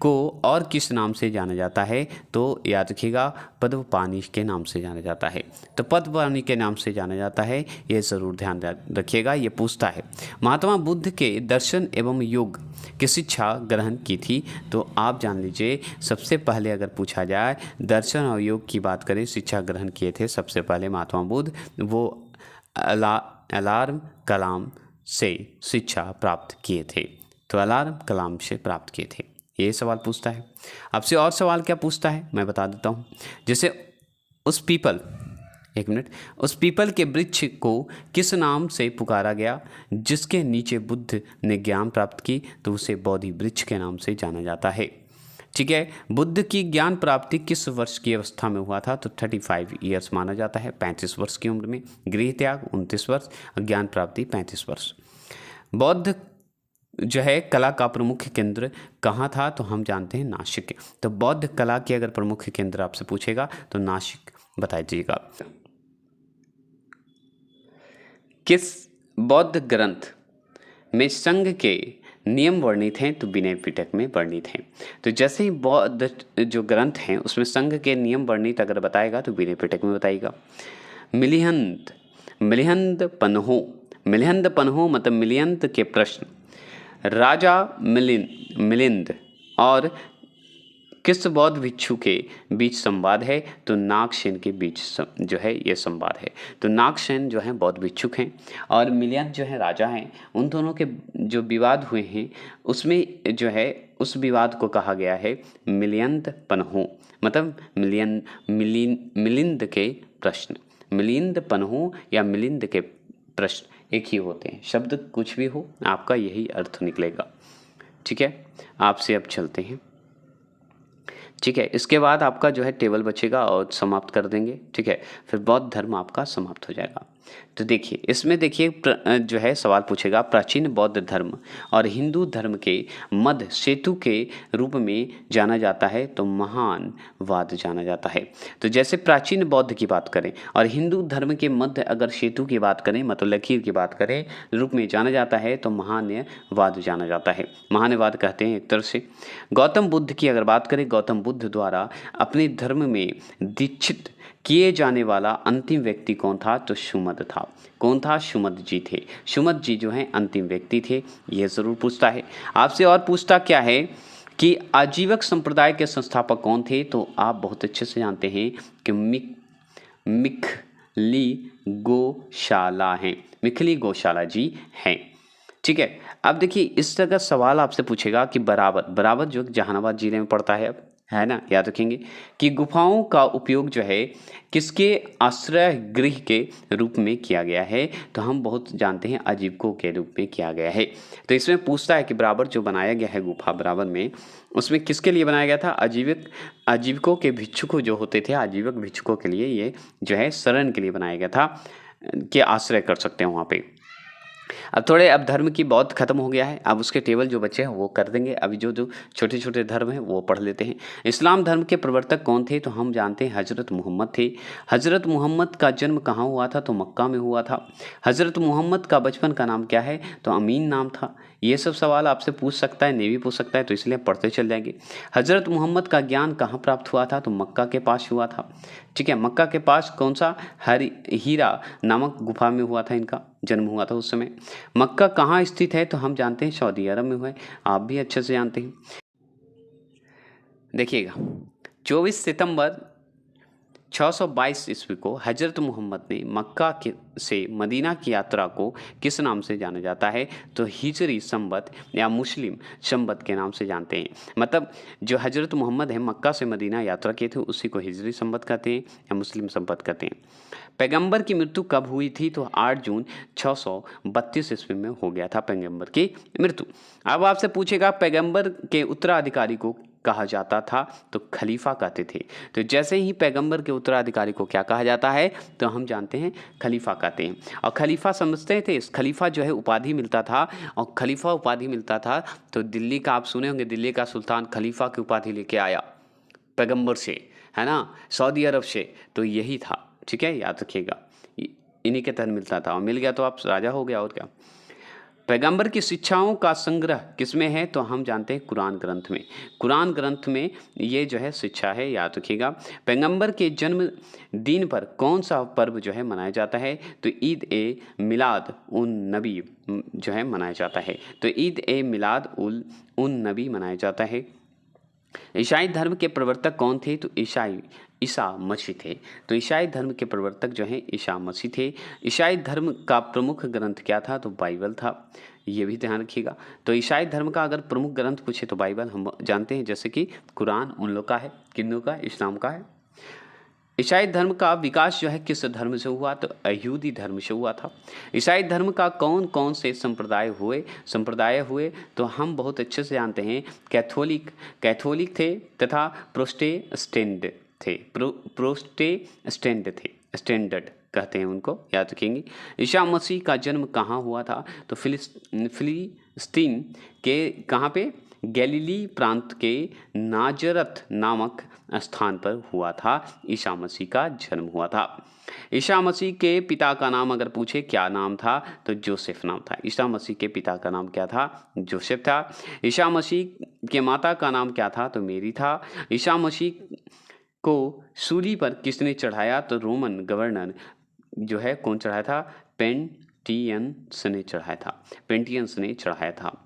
को और किस नाम से जाना जाता है? तो याद रखिएगा पद्मपाणि के नाम से जाना जाता है। तो पद्मपाणि के नाम से जाना जाता है, ये ज़रूर ध्यान रखिएगा। ये पूछता है महात्मा बुद्ध के दर्शन एवं योग की शिक्षा ग्रहण की थी। तो आप जान लीजिए, सबसे पहले अगर पूछा जाए दर्शन और योग की बात करें, शिक्षा ग्रहण किए थे सबसे पहले महात्मा बुद्ध, वो अलार्म कलाम से शिक्षा प्राप्त किए थे। तो अलार्म कलाम से प्राप्त किए थे, ये सवाल पूछता है। आपसे और सवाल क्या पूछता है मैं बता देता हूँ। जैसे उस पीपल के वृक्ष को किस नाम से पुकारा गया? जिसके नीचे बुद्ध ने ज्ञान प्राप्त की, तो उसे बोधि वृक्ष के नाम से जाना जाता है, ठीक है। बुद्ध की ज्ञान प्राप्ति किस वर्ष की अवस्था में हुआ था? तो 35 ईयर्स माना जाता है, 35 वर्ष की उम्र में। गृह त्याग 29 वर्ष और ज्ञान प्राप्ति 35 वर्ष। बौद्ध जो है कला का प्रमुख केंद्र कहाँ था? तो हम जानते हैं नासिक। तो बौद्ध कला के अगर प्रमुख केंद्र आपसे पूछेगा तो नासिक बता दीजिएगा। किस बौद्ध ग्रंथ में संघ के नियम वर्णित हैं? तो विनय पिटक में वर्णित हैं। तो जैसे ही बौद्ध जो ग्रंथ हैं उसमें संघ के नियम वर्णित अगर बताएगा तो विनय पिटक में बताएगा। मिलिहंद पन्हो मतलब मिलियंत के प्रश्न, राजा मिलिंद और किस बौद्ध भिक्षु के बीच संवाद है? तो नागसेन के बीच जो है ये संवाद है। तो नागसेन जो है बौद्ध भिक्षुक हैं और मिलियंत जो है राजा हैं। उन दोनों के जो विवाद हुए हैं उसमें जो है उस विवाद को कहा गया है मिलियंत पन्हो, मतलब मिलिंद के प्रश्न। मिलिंद पन्हो या मिलिंद के प्रश्न एक ही होते हैं, शब्द कुछ भी हो आपका यही अर्थ निकलेगा, ठीक है। आपसे अब चलते हैं, ठीक है। इसके बाद आपका जो है टेबल बचेगा और समाप्त कर देंगे, ठीक है। फिर बौद्ध धर्म आपका समाप्त हो जाएगा। तो देखिए इसमें देखिए जो है सवाल पूछेगा, प्राचीन बौद्ध धर्म और हिंदू धर्म के मध्य सेतु के रूप में जाना जाता है तो महानवाद जाना जाता है। तो जैसे प्राचीन बौद्ध की बात करें और हिंदू धर्म के मध्य अगर सेतु की बात करें, मतलब लकीर की बात करें, रूप में जाना जाता है तो महान्यवाद जाना जाता है। महान्यवाद कहते हैं एक तरह से। गौतम बुद्ध की अगर बात करें, गौतम बुद्ध द्वारा अपने धर्म में दीक्षित किए जाने वाला अंतिम व्यक्ति कौन था? तो सुमद था। कौन था? सुमद जी थे। सुमद जी जो हैं अंतिम व्यक्ति थे, ये ज़रूर पूछता है आपसे। और पूछता क्या है कि आजीवक संप्रदाय के संस्थापक कौन थे? तो आप बहुत अच्छे से जानते हैं कि मिखली गौशाला हैं, मिखली गौशाला जी हैं, ठीक है। अब देखिए इस तरह का सवाल आपसे पूछेगा कि बराबर जो जहानाबाद जिले में पड़ता है, अब है ना, याद रखेंगे कि गुफाओं का उपयोग जो है किसके आश्रय गृह के रूप में किया गया है? तो हम बहुत जानते हैं आजीविकों के रूप में किया गया है। तो इसमें पूछता है कि बराबर जो बनाया गया है गुफा बराबर में, उसमें किसके लिए बनाया गया था? आजीविकों के भिक्षुक जो होते थे, आजीवक भिक्षुकों के लिए ये जो है शरण के लिए बनाया गया था। के आश्रय कर सकते हैं वहाँ पे। अब धर्म की बौद्ध खत्म हो गया है, अब उसके टेबल जो बचे हैं वो कर देंगे। अभी जो जो छोटे छोटे धर्म हैं वो पढ़ लेते हैं। इस्लाम धर्म के प्रवर्तक कौन थे? तो हम जानते हैं हजरत मोहम्मद थे। हजरत मोहम्मद का जन्म कहाँ हुआ था? तो मक्का में हुआ था। हजरत मोहम्मद का बचपन का नाम क्या है? तो अमीन नाम था। ये सब सवाल आपसे पूछ सकता है, नेवी पूछ सकता है, तो इसलिए पढ़ते चल जाएंगे। हजरत मोहम्मद का ज्ञान कहाँ प्राप्त हुआ था? तो मक्का के पास हुआ था। ठीक है, मक्का के पास कौन सा? हीरा नामक गुफा में हुआ था, इनका जन्म हुआ था उस समय। मक्का कहाँ स्थित है? तो हम जानते हैं सऊदी अरब में हुआ है, आप भी अच्छे से जानते हैं। देखिएगा, 24 सितंबर 622 ईस्वी को हजरत मोहम्मद ने मक्का से मदीना की यात्रा को किस नाम से जाना जाता है? तो हिजरी संवत या मुस्लिम संवत के नाम से जानते हैं। मतलब जो हजरत मोहम्मद है मक्का से मदीना यात्रा किए थे उसी को हिजरी संवत कहते हैं या मुस्लिम संवत कहते हैं। पैगंबर की मृत्यु कब हुई थी? तो 8 जून 632 ईस्वी में हो गया था पैगंबर की मृत्यु। अब आपसे पूछेगा पैगंबर के उत्तराधिकारी को कहा जाता था? तो खलीफा कहते थे। तो जैसे ही पैगंबर के उत्तराधिकारी को क्या कहा जाता है? तो हम जानते हैं खलीफा कहते हैं। और खलीफा समझते थे, खलीफा जो है उपाधि मिलता था, और खलीफा उपाधि मिलता था तो दिल्ली का आप सुने होंगे, दिल्ली का सुल्तान खलीफा की उपाधि लेके आया पैगंबर से, है ना, सऊदी अरब से। तो यही था, ठीक है, याद रखिएगा, इन्हीं के तहत मिलता था, और मिल गया तो आप राजा हो गया, और क्या। पैगंबर की शिक्षाओं का संग्रह किसमें है? तो हम जानते हैं कुरान ग्रंथ में। कुरान ग्रंथ में ये जो है शिक्षा है, याद रखिएगा। पैगंबर के जन्म दिन पर कौन सा पर्व जो है मनाया जाता है? तो ईद ए मिलाद उन नबी जो है मनाया जाता है। तो ईद ए मिलाद उन नबी मनाया जाता है। ईसाई धर्म के प्रवर्तक कौन थे? तो ईसा मसीह थे। तो ईसाई धर्म के प्रवर्तक जो हैं ईसा मसीह थे। ईसाई धर्म का प्रमुख ग्रंथ क्या था? तो बाइबल था, ये भी ध्यान रखिएगा। तो ईसाई धर्म का अगर प्रमुख ग्रंथ पूछे तो बाइबल हम जानते हैं, जैसे कि कुरान उन लोग का है, किन लोग का? इस्लाम का है। ईसाई धर्म का विकास जो है किस धर्म से हुआ? तो यहूदी धर्म से हुआ था। ईसाई धर्म का कौन कौन से संप्रदाय हुए? तो हम बहुत अच्छे से जानते हैं, कैथोलिक थे तथा प्रोटेस्टेंट थे, स्टैंडर्ड कहते हैं उनको, याद रखेंगे। ईसा मसीह का जन्म कहाँ हुआ था? तो फिलिस्तीन के कहाँ पे? गैलीली प्रांत के नाजरत नामक स्थान पर हुआ था ईसा मसीह का जन्म हुआ था। ईसा मसीह के पिता का नाम अगर पूछे क्या नाम था? तो जोसेफ नाम था। ईसा मसीह के पिता का नाम क्या था? जोसेफ था। ईसा मसीह के माता का नाम क्या था? तो मेरी था। ईसा मसीह को सूली पर किसने चढ़ाया? तो रोमन गवर्नर जो है कौन चढ़ाया था? पेंटियंस ने चढ़ाया था।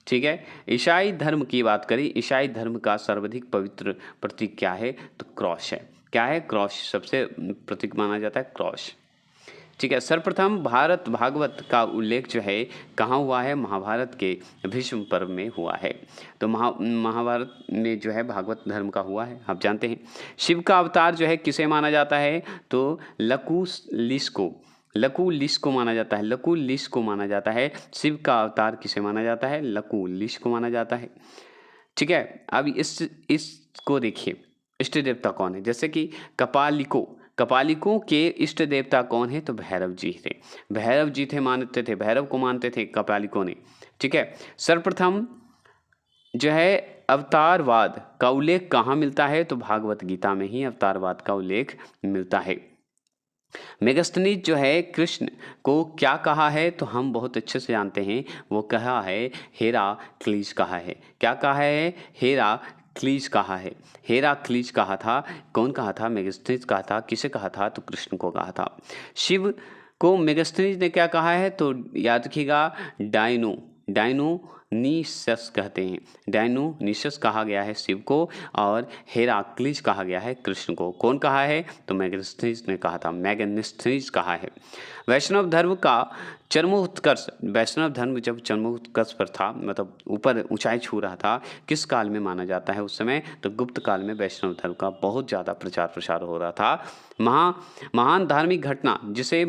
ठीक है। ईसाई धर्म की बात करें, ईसाई धर्म का सर्वाधिक पवित्र प्रतीक क्या है? तो क्रॉस है। क्या है? क्रॉस सबसे प्रतीक माना जाता है, क्रॉस। ठीक है। सर्वप्रथम भारत भागवत का उल्लेख जो है कहाँ हुआ है? महाभारत के भीष्म पर्व में हुआ है। तो महाभारत में जो है भागवत धर्म का हुआ है, आप जानते हैं। शिव का अवतार जो है किसे माना जाता है? तो लकुलिश को माना जाता है। लकुलिश को माना जाता है। शिव का अवतार किसे माना जाता है? लकुलिश को माना जाता है। ठीक है। अब इसको देखिए, इष्ट देवता कौन है? जैसे कि कपालिकों के इष्ट देवता कौन है? तो भैरव जी थे। भैरव को मानते थे कपालिकों ने। ठीक है। सर्वप्रथम जो है अवतारवाद का उल्लेख कहाँ मिलता है? तो भागवत गीता में ही अवतारवाद का उल्लेख मिलता है। मेगास्थनीज जो है कृष्ण को क्या कहा है? तो हम बहुत अच्छे से जानते हैं, वो कहा है हेराक्लीज कहा है। क्या कहा है? हेराक्लीज कहा था। कौन कहा था? मेगास्थनीज कहा था। किसे कहा था? तो कृष्ण को कहा था। शिव को मेगास्थनीज ने क्या कहा है? तो याद रखिएगा, डायनोनिसस कहते हैं। डायनोनिसस कहा गया है शिव को, और हेराक्लीज कहा गया है कृष्ण को। कौन कहा है? तो मेगास्थनीज ने कहा था, मेगास्थनीज कहा है। वैष्णव धर्म का चरमोत्कर्ष, वैष्णव धर्म जब चरमोत्कर्ष पर था, मतलब ऊपर ऊंचाई छू रहा था, किस काल में माना जाता है उस समय? तो गुप्त काल में वैष्णव धर्म का बहुत ज़्यादा प्रचार प्रसार हो रहा था। महान धार्मिक घटना जिसे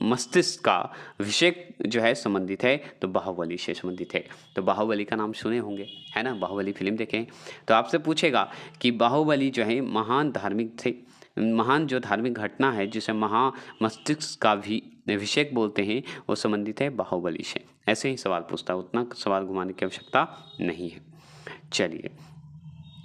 मस्तिष्क का अभिषेक जो है संबंधित है तो बाहुबली से संबंधित है। तो बाहुबली का नाम सुने होंगे, है ना, बाहुबली फिल्म देखें। तो आपसे पूछेगा कि बाहुबली जो है महान धार्मिक थे, महान जो धार्मिक घटना है जिसे महा मस्तिष्क का भी अभिषेक बोलते हैं, वो संबंधित है बाहुबली से। ऐसे ही सवाल पूछता है, उतना सवाल घुमाने की आवश्यकता नहीं है। चलिए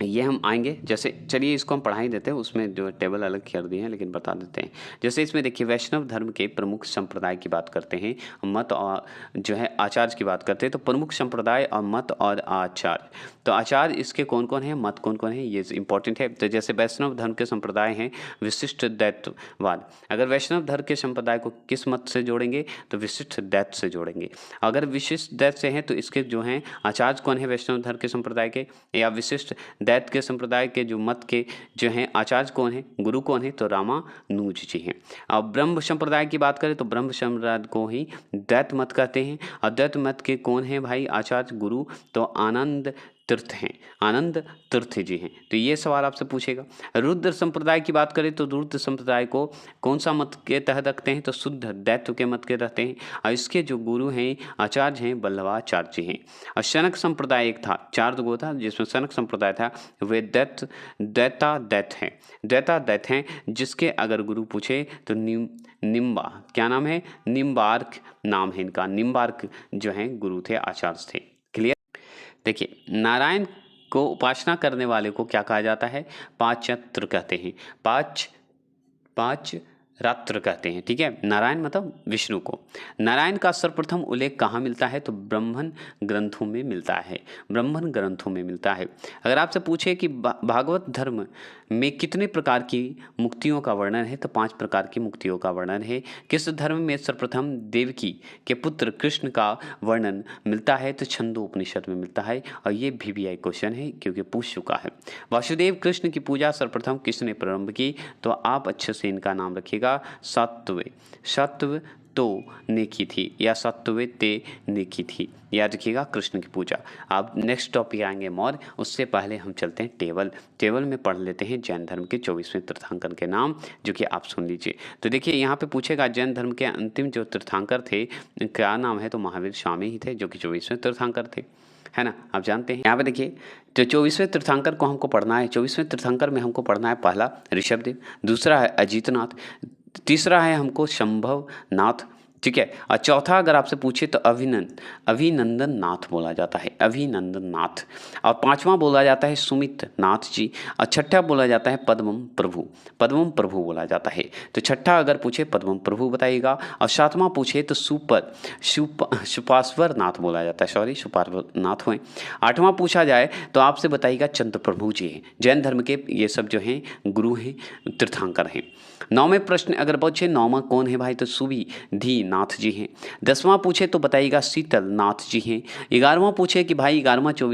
ये हम आएंगे, जैसे चलिए इसको हम पढ़ा ही देते हैं, उसमें जो टेबल अलग कर दिए हैं लेकिन बता देते हैं। जैसे इसमें देखिए वैष्णव धर्म के प्रमुख संप्रदाय की बात करते हैं, मत और जो है आचार्य की बात करते हैं। तो प्रमुख संप्रदाय और मत और आचार्य, तो आचार्य इसके कौन कौन है, मत कौन कौन है, ये इंपॉर्टेंट है। तो जैसे वैष्णव धर्म के संप्रदाय हैं विशिष्ट द्वैतवाद, अगर वैष्णव धर्म के संप्रदाय को किस मत से जोड़ेंगे तो विशिष्ट द्वैत से जोड़ेंगे। अगर विशिष्ट द्वैत से हैं तो इसके जो हैं आचार्य कौन है वैष्णव धर्म के संप्रदाय के, या विशिष्ट दैत के संप्रदाय के जो मत के जो हैं आचार्य कौन है, गुरु कौन है, तो रामानुज जी हैं। अब ब्रह्म संप्रदाय की बात करें तो ब्रह्म संप्रदाय को ही दैत मत कहते हैं। और दैत मत के कौन है भाई आचार्य गुरु, तो आनंद तीर्थ हैं, आनंद तीर्थ जी हैं। तो ये सवाल आपसे पूछेगा। रुद्र संप्रदाय की बात करें तो रुद्र संप्रदाय को कौन सा मत के तहत रखते हैं, तो शुद्ध दैत्य के मत के रहते हैं। और इसके जो गुरु हैं आचार्य हैं वल्लभाचार्य जी हैं। और शनक संप्रदाय एक था, 4 गो था जिसमें शनक संप्रदाय था, वे दैत हैं, जिसके अगर गुरु पूछे तो निम्बा, क्या नाम है, निम्बार्क नाम है इनका, निम्बार्क जो हैं गुरु थे, आचार्य थे। क्लियर। देखिए नारायण को उपासना करने वाले को क्या कहा जाता है, पांचत्र कहते हैं, पांच रात्र कहते हैं। ठीक है, नारायण मतलब विष्णु को। नारायण का सर्वप्रथम उल्लेख कहाँ मिलता है, तो ब्राह्मण ग्रंथों में मिलता है, ब्राह्मण ग्रंथों में मिलता है। अगर आपसे पूछे कि भागवत धर्म में कितने प्रकार की मुक्तियों का वर्णन है, तो 5 प्रकार की मुक्तियों का वर्णन है। किस धर्म में सर्वप्रथम देवकी के पुत्र कृष्ण का वर्णन मिलता है, तो छंदोपनिषद में मिलता है। और ये VVI क्वेश्चन है क्योंकि पूछ चुका है। वासुदेव कृष्ण की पूजा सर्वप्रथम किसने प्रारंभ की, तो आप अच्छे से इनका नाम रखिएगा, सत्व तो ने की थी, या सत्वते ने की थी, याद रखिएगा कृष्ण की पूजा। आप नेक्स्ट टॉपिक आएंगे मौर्य, उससे पहले हम चलते हैं टेबल में पढ़ लेते हैं जैन धर्म के 24वें तीर्थंकर के नाम, जो कि आप सुन लीजिए। तो देखिए यहाँ पे पूछेगा जैन धर्म के अंतिम जो तीर्थंकर थे क्या नाम है, तो महावीर स्वामी ही थे जो कि 24वें तीर्थंकर थे, है ना, आप जानते हैं। यहाँ पे देखिए तो 24वें तीर्थंकर को हमको पढ़ना है। 24वें तीर्थंकर में हमको पढ़ना है पहला ऋषभदेव, दूसरा है अजीतनाथ, तीसरा है हमको शंभव नाथ, ठीक है। और चौथा अगर आपसे पूछे तो अभिनंदन नाथ बोला जाता है, अभिनंदन नाथ। और 5वां बोला जाता है सुमित नाथ जी। और 6ठा बोला जाता है पद्मम प्रभु बोला जाता है। तो 6ठा अगर पूछे पद्मम प्रभु बताइएगा। और 7वां पूछे तो सुपार्श्वर नाथ बोला जाता है, सॉरी सुपार्श्वर नाथ हुए। 8वां पूछा जाए तो आपसे बताइएगा चंद्र प्रभु जी हैं। जैन धर्म के ये सब जो हैं गुरु हैं, तीर्थंकर हैं। 9वें प्रश्न अगर पूछे 9वां कौन है भाई, तो सुविधि नाथ जी हैं। 10वां पूछे तो बताइएगा शीतल नाथ जी हैं। 11वां पूछे कि भाई 11वां जो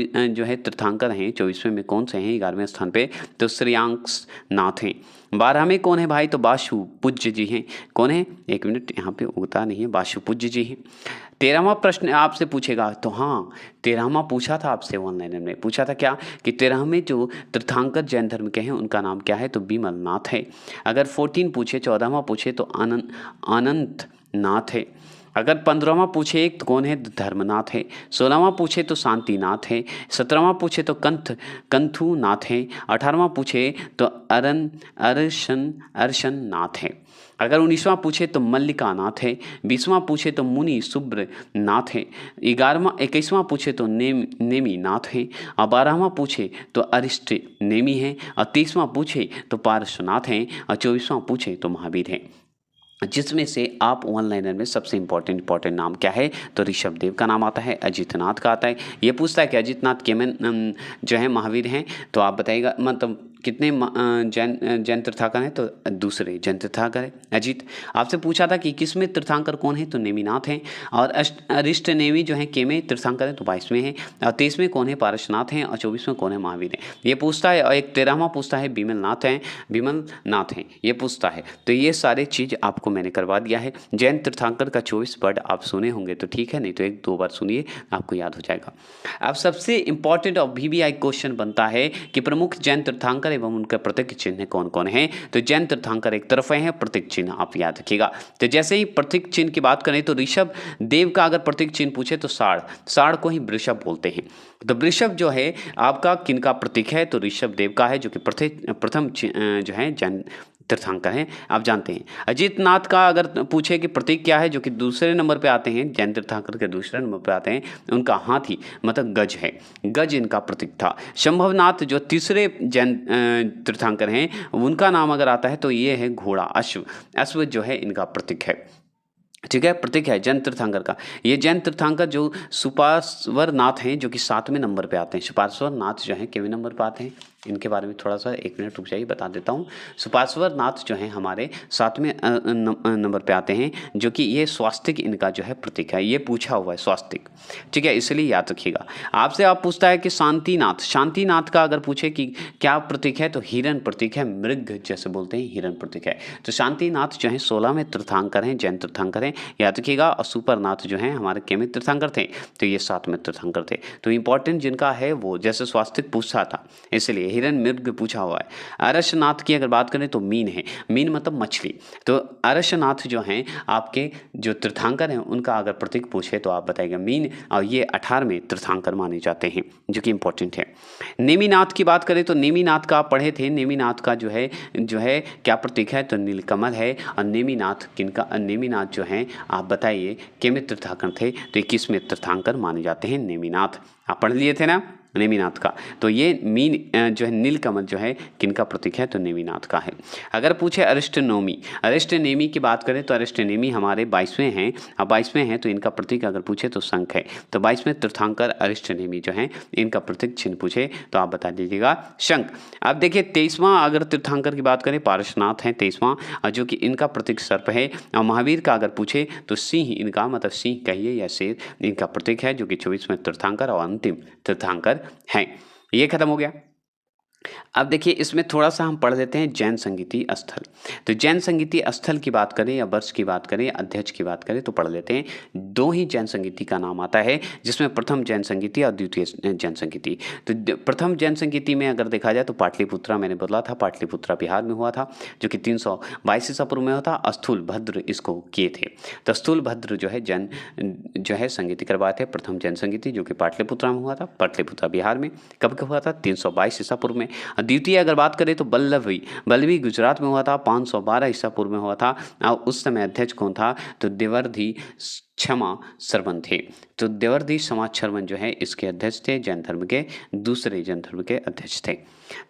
है तीर्थंकर हैं 24वें में कौन से हैं 11वें स्थान पे, तो श्रेयांश नाथ हैं। 12वें कौन है भाई, तो बाशु पूज्य जी हैं। कौन है, 1 मिनट यहाँ पे उगता नहीं है, बाशु पूज्य जी हैं। 13वां प्रश्न आपसे पूछेगा, तो हाँ 13वां पूछा था आपसे ऑनलाइन में, पूछा था क्या कि 13वें जो तीर्थंकर जैन धर्म के हैं उनका नाम क्या है, तो विमल नाथ है। अगर 14 पूछे 14वां पूछे तो अनंत नाथ है। अगर 15वां पूछे तो कौन है, धर्मनाथ है। 16वां पूछे तो शांतिनाथ है। 17वां पूछे तो कंथु नाथ है। 18वां पूछे तो अर्शन नाथ है। अगर 19वां पूछे तो मल्लिका नाथ है। 20वां पूछे तो मुनि शुभ्र नाथ है। 21वां पूछे तो नेमी नाथ है। और 12वां पूछे तो अरिष्ट नेमी है। और 23वां पूछे तो पार्श्वनाथ हैं। और 24वां पूछे तो महावीर हैं। जिसमें से आप ऑनलाइनर में सबसे इंपॉर्टेंट नाम क्या है, तो ऋषभदेव का नाम आता है, अजितनाथ का आता है। ये पूछता है कि अजितनाथ के में जो है महावीर हैं, तो आप बताइएगा मतलब कितने जैन तीर्थंकर हैं, तो दूसरे जैन तीर्थंकर है अजित। आपसे पूछा था कि किसमें तीर्थंकर कौन है, तो नेमिनाथ हैं। और अरिष्ट नेमी जो है केमें तीर्थंकर हैं, तो 22वें हैं। और 23वें कौन है, पारसनाथ हैं। और 24वें कौन है, महावीर हैं। ये पूछता है। और एक 13वां पूछता है विमल नाथ हैं, ये पूछता है। तो ये सारे चीज़ आपको मैंने करवा दिया है। जैन तीर्थंकर का 24 वर्ड आप सुने होंगे तो ठीक है, नहीं तो 1-2 बार सुनिए आपको याद हो जाएगा। अब सबसे इंपॉर्टेंट और VVI क्वेश्चन बनता है कि प्रमुख जैन तीर्थंकर एवं उनके प्रतीक चिन्ह कौन कौन है? तो जैन तीर्थंकर एक तरफ हैं, प्रतीक चिन्ह आप याद रखिएगा। तो जैसे ही प्रतीक चिन्ह की बात करें तो ऋषभ देव का अगर प्रतीक चिन्ह पूछे तो साढ़, साढ़ को ही वृषभ बोलते हैं। तो वृषभ जो है आपका किनका प्रतीक है? तो ऋषभ देव का है, जो कि प्रथम जो है जैन तीर्थंकर हैं, आप जानते हैं। अजित नाथ का अगर पूछे कि प्रतीक क्या है, जो कि दूसरे नंबर पे आते हैं, जैन तीर्थंकर के दूसरे नंबर पे आते हैं, उनका हाथी मतलब गज है, गज इनका प्रतीक था। शंभवनाथ जो तीसरे जैन तीर्थंकर हैं, उनका नाम अगर आता है तो ये है घोड़ा, अश्व, अश्व जो है इनका प्रतीक है। ठीक है, प्रतीक है जैन तीर्थंकर का। ये जैन तीर्थंकर जो सुपार्श्वर नाथ हैं, जो कि 7वें नंबर पे आते हैं। सुपार्श्वर नाथ जो हैं कितवें नंबर पे आते हैं, इनके बारे में थोड़ा सा 1 मिनट रुक जाइए, बता देता हूँ। सुपार्श्वर नाथ जो हैं हमारे 7वें नंबर पे आते हैं, जो कि ये स्वास्तिक इनका जो है प्रतीक है, ये पूछा हुआ है स्वास्तिक। ठीक है, इसलिए याद रखिएगा। आपसे आप पूछता है कि शांतिनाथ, शांतिनाथ का अगर पूछे कि क्या प्रतीक है, तो हिरण प्रतीक है, मृग जैसे बोलते हैं हिरण प्रतीक है। तो शांतिनाथ जो है 16वें तीर्थंकर हैं, जैन तीर्थंकर हैं, याद रखिएगा। और सुपरनाथ जो हैं हमारे केमित तीर्थंकर थे, तो ये 7वें तीर्थंकर थे। तो इंपॉर्टेंट जिनका है वो जैसे स्वास्तिक पूछा था, इसलिए हिरण मृग पूछा हुआ है। अरशनाथ की अगर बात करें तो मीन है, मीन मतलब मछली। तो अरशनाथ जो हैं आपके जो तीर्थंकर हैं, उनका अगर प्रतीक पूछे तो आप बताइएगा मीन, और ये 18वें तीर्थंकर माने जाते हैं, जो कि इंपॉर्टेंट है। नेमिनाथ की बात करें तो नेमिनाथ का आप पढ़े थे, नेमिनाथ का जो है क्या प्रतीक है, तो नीलकमल है। और नेमिनाथ किनका, नेमिनाथ जो हैं आप बताइए केमित तीर्थंकर थे, तो 21वें तीर्थंकर माने जाते हैं नेमिनाथ। आप पढ़ लिए थे ना नेमिनाथ का। तो ये मीन जो है नीलकमल जो है किनका प्रतीक है, तो नेमिनाथ का है। अगर पूछे अरिष्टनेमी, अरिष्टनेमी की बात करें तो अरिष्टनेमी हमारे 22वें हैं। अब 22वें हैं तो इनका प्रतीक अगर पूछे तो शंख है। तो 22वें तीर्थंकर अरिष्टनेमी जो हैं, इनका प्रतीक चिन्ह पूछे तो आप बता दीजिएगा शंख। अब देखिए 23वां अगर तीर्थंकर की बात करें, पारसनाथ हैं 23वां, जो कि इनका प्रतीक सर्प है। और महावीर का अगर पूछे तो सिंह इनका मतलब सिंह कहिए या शेर इनका प्रतीक है, जो कि 24वें तीर्थंकर और अंतिम तीर्थंकर हैं। ये खत्म हो गया। अब देखिए इसमें थोड़ा सा हम पढ़ लेते हैं जैन संगीति स्थल। तो जैन संगीति स्थल की बात करें या वर्ष की बात करें, अध्यक्ष की बात करें, तो पढ़ लेते हैं। 2 ही जैन संगीति का नाम आता है, जिसमें प्रथम जैन संगीति और द्वितीय जैन संगीति। तो प्रथम जैन संगीति में अगर देखा जाए तो पाटलिपुत्रा, मैंने बोला था पाटलिपुत्रा बिहार में हुआ था, जो कि 322 ईसा पूर्व में हुआ था। स्थूल भद्र इसको किए थे। तो स्थूल भद्र जो है जैन जो है संगीति करवाए थे, प्रथम जैन संगीति, जो कि पाटलिपुत्रा में हुआ था, पाटलिपुत्रा बिहार में। कब हुआ था? 322 ईसा पूर्व में। द्वितीय अगर बात करें तो बल्लभी गुजरात में हुआ था, 512 ईसा पूर्व में हुआ था। और उस समय अध्यक्ष कौन था? तो देवर्धि क्षमा श्रवण थे। तो देवर्धि क्षमा श्रवण जो है इसके अध्यक्ष थे, जैन धर्म के दूसरे जैन धर्म के अध्यक्ष थे।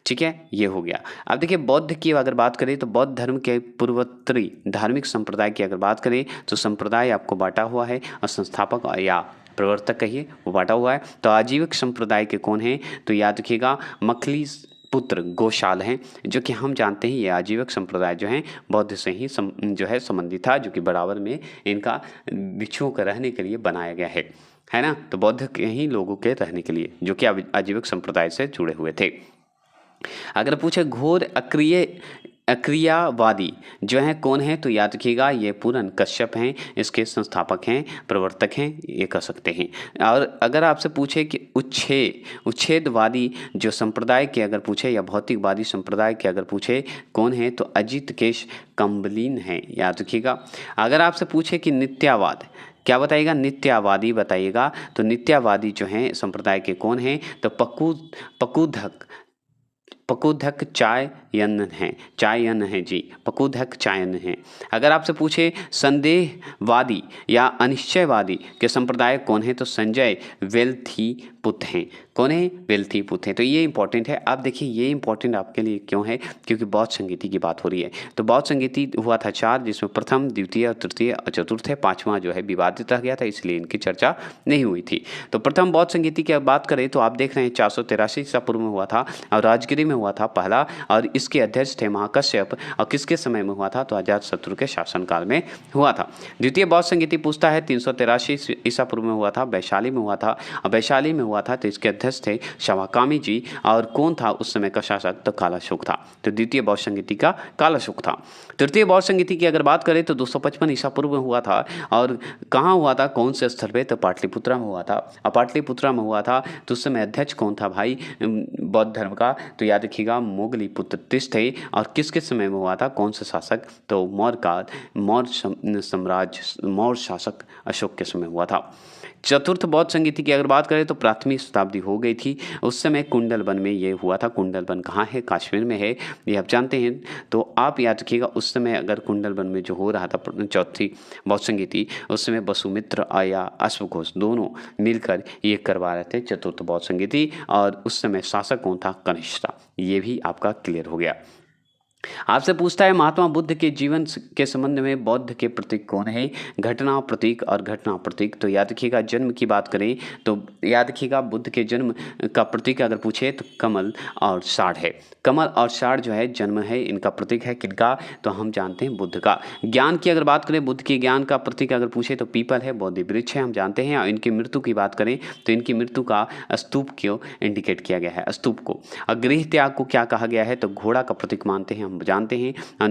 ठीक है, ये हो गया। अब देखिए बौद्ध की अगर बात करें तो बौद्ध धर्म के पूर्वोत्तरी धार्मिक संप्रदाय की अगर बात करें तो संप्रदाय आपको बांटा हुआ है, और संस्थापक या प्रवर्तक कहिए वो बांटा हुआ है। तो आजीविक संप्रदाय के कौन हैं? तो याद रखिएगा मखली पुत्र गोशाल हैं, जो कि हम जानते हैं ये आजीविक संप्रदाय जो है बौद्ध से ही जो है संबंधित था, जो कि बराबर में इनका भिक्षुओं के रहने के लिए बनाया गया है ना। तो बौद्ध के ही लोगों के रहने के लिए, जो कि आजीविक संप्रदाय से जुड़े हुए थे। अगर पूछे घोर अक्रियावादी जो हैं कौन है, तो याद रखिएगा ये पूरन कश्यप हैं, इसके संस्थापक हैं, प्रवर्तक हैं, ये कह सकते हैं। और अगर आपसे पूछे कि उच्छेदवादी जो संप्रदाय के अगर पूछे या भौतिकवादी संप्रदाय के अगर पूछे कौन है, तो अजित केश कम्बलीन हैं, याद रखिएगा। अगर आपसे पूछे कि नित्यावाद, क्या बताइएगा? नित्यावादी बताइएगा। तो नित्यावादी जो हैं संप्रदाय के कौन हैं? तो पकुधक चायन है जी, पकुधक चायन है। अगर आपसे पूछे संदेहवादी या अनिश्चयवादी के संप्रदाय कौन है, तो संजय वेलथीपुत हैं। कौन है? वेलथीपुत हैं। तो ये इंपॉर्टेंट है। आप देखिए ये इंपॉर्टेंट आपके लिए क्यों है? क्योंकि बौद्ध संगीति की बात हो रही है। तो बौद्ध संगीति हुआ था 4, जिसमें प्रथम, द्वितीय, तृतीय और चतुर्थ है। 5वां जो है विवादित रह गया था, इसलिए इनकी चर्चा नहीं हुई थी। तो प्रथम बौद्ध संगीति की बात करें तो आप देख रहे हैं 483 ईसा पूर्व में हुआ था, और राजगिरी में हुआ था पहला, और इसके अध्यक्ष थे महाकश्यप। और किसके समय में हुआ था? तो अजातशत्रु के शासनकाल में हुआ था। द्वितीय बौद्ध संगीति पूछता है 383 ईसा पूर्व में हुआ था, वैशाली में हुआ था। और वैशाली में हुआ था तो इसके अध्यक्ष थे शिवाकामी जी, और कौन था उस समय का शासक, तो काला अशोक था। तो द्वितीय बौद्ध संगीति का काला अशोक था। तृतीय बौद्ध संगीति की अगर बात करें तो 255 ईसा पूर्व में हुआ था, और कहाँ हुआ था, कौन से स्थल पे, तो पाटलिपुत्रा में हुआ था। और पाटलिपुत्रा में हुआ था तो उस समय अध्यक्ष कौन था भाई बौद्ध धर्म का, तो याद रखिएगा मोगली पुत्र तिष थे। और किसके समय में हुआ था, कौन से शासक, तो मौर्य साम्राज्य, मौर्य शासक अशोक के समय हुआ था। चतुर्थ बौद्ध संगीति की अगर बात करें तो 5वीं शताब्दी हो गई थी, उस समय कुंडलवन में ये हुआ था। कुंडलवन कहाँ है, कश्मीर में है, ये आप जानते हैं। तो आप याद रखिएगा उस समय अगर कुंडलवन में जो हो रहा था चौथी बौद्ध संगीति, उस समय वसुमित्र या अश्वघोष दोनों मिलकर ये करवा रहे थे चतुर्थ बौद्ध संगीति, और उस समय शासक कौन था, कनिष्ठ था। ये भी आपका क्लियर हो गया। आपसे पूछता है महात्मा बुद्ध के जीवन के संबंध में बौद्ध के प्रतीक कौन है, घटना प्रतीक और घटना प्रतीक। तो याद रखिएगा जन्म की बात करें तो याद रखिएगा बुद्ध के जन्म का प्रतीक अगर पूछे तो कमल और षाढ़ है। कमल और षाढ़ जो है जन्म है, इनका प्रतीक है किनका, तो हम जानते हैं बुद्ध का। ज्ञान की अगर बात करें, बुद्ध के ज्ञान का प्रतीक अगर पूछे तो पीपल है, बोधि वृक्ष है, हम जानते हैं। और इनकी मृत्यु की बात करें तो इनकी मृत्यु का स्तूप को इंडिकेट किया गया है, स्तूप को। और गृह त्याग को क्या कहा गया है, तो घोड़ा का प्रतीक मानते हैं, हम जानते हैं। और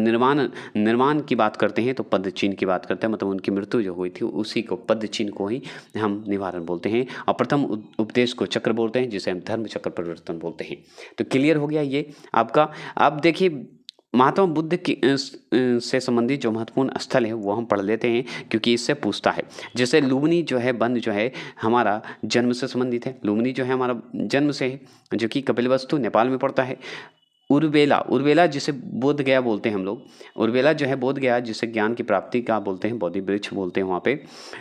निर्माण की बात करते हैं तो पद चिन्ह की बात करते हैं, मतलब उनकी मृत्यु जो हुई थी उसी को, पद चिन्ह को ही हम निवारण बोलते हैं। और प्रथम उपदेश को चक्र बोलते हैं, जिसे हम धर्म चक्र परिवर्तन बोलते हैं। तो क्लियर हो गया ये आपका। अब देखिए महात्मा बुद्ध की से संबंधित जो महत्वपूर्ण स्थल है वो हम पढ़ लेते हैं, क्योंकि इससे पूछता है। जैसे लुम्बिनी जो है वन जो है हमारा जन्म से संबंधित है, लुम्बिनी जो है हमारा जन्म से है, जो कि कपिलवस्तु नेपाल में पड़ता है। उर्वेला जिसे बोध गया बोलते हैं हम लोग, उर्वेला जो है बोध गया, जिसे ज्ञान की प्राप्ति का बोलते हैं, बोधि वृक्ष बोलते हैं वहाँ पे।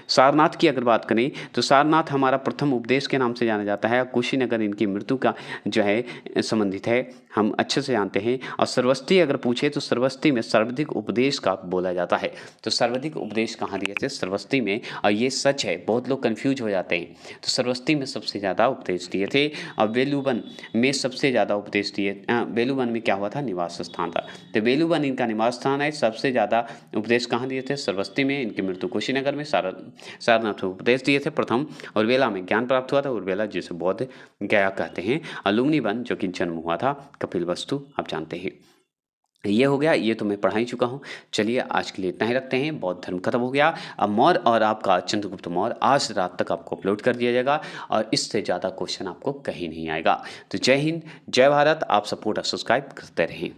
सारनाथ की अगर बात करें तो सारनाथ हमारा प्रथम उपदेश के नाम से जाना जाता है। कुशीनगर इनकी मृत्यु का जो है संबंधित है, हम अच्छे से जानते हैं। और सरस्वती अगर पूछे तो सरस्वती में सर्वाधिक उपदेश का बोला जाता है। तो सर्वाधिक उपदेश कहाँ दिए थे, सरस्वती में। और ये सच है, बहुत लोग कन्फ्यूज हो जाते हैं। तो सरस्वती में सबसे ज़्यादा उपदेश दिए थे। और वेलुवन में सबसे ज़्यादा उपदेश दिए, वेलुवन में क्या हुआ था, निवास स्थान था। तो वेलुवन इनका निवास स्थान है। सबसे ज़्यादा उपदेश कहाँ दिए थे, सरस्वती में। इनकी मृत्यु कुशीनगर में। सारनाथ में उपदेश दिए थे प्रथम। और वेला में ज्ञान प्राप्त हुआ था, और वेला जिसे बौद्ध गया कहते हैं। और लुम्बिनी वन जो कि जन्म हुआ था कपिलवस्तु, आप जानते हैं। ये हो गया, ये तो मैं पढ़ा ही चुका हूँ। चलिए आज के लिए इतना ही रखते हैं, बौद्ध धर्म खत्म हो गया। अब मौर्य और आपका चंद्रगुप्त मौर्य आज रात तक आपको अपलोड कर दिया जाएगा, और इससे ज़्यादा क्वेश्चन आपको कहीं नहीं आएगा। तो जय हिंद, जय भारत। आप सपोर्ट और सब्सक्राइब करते रहें।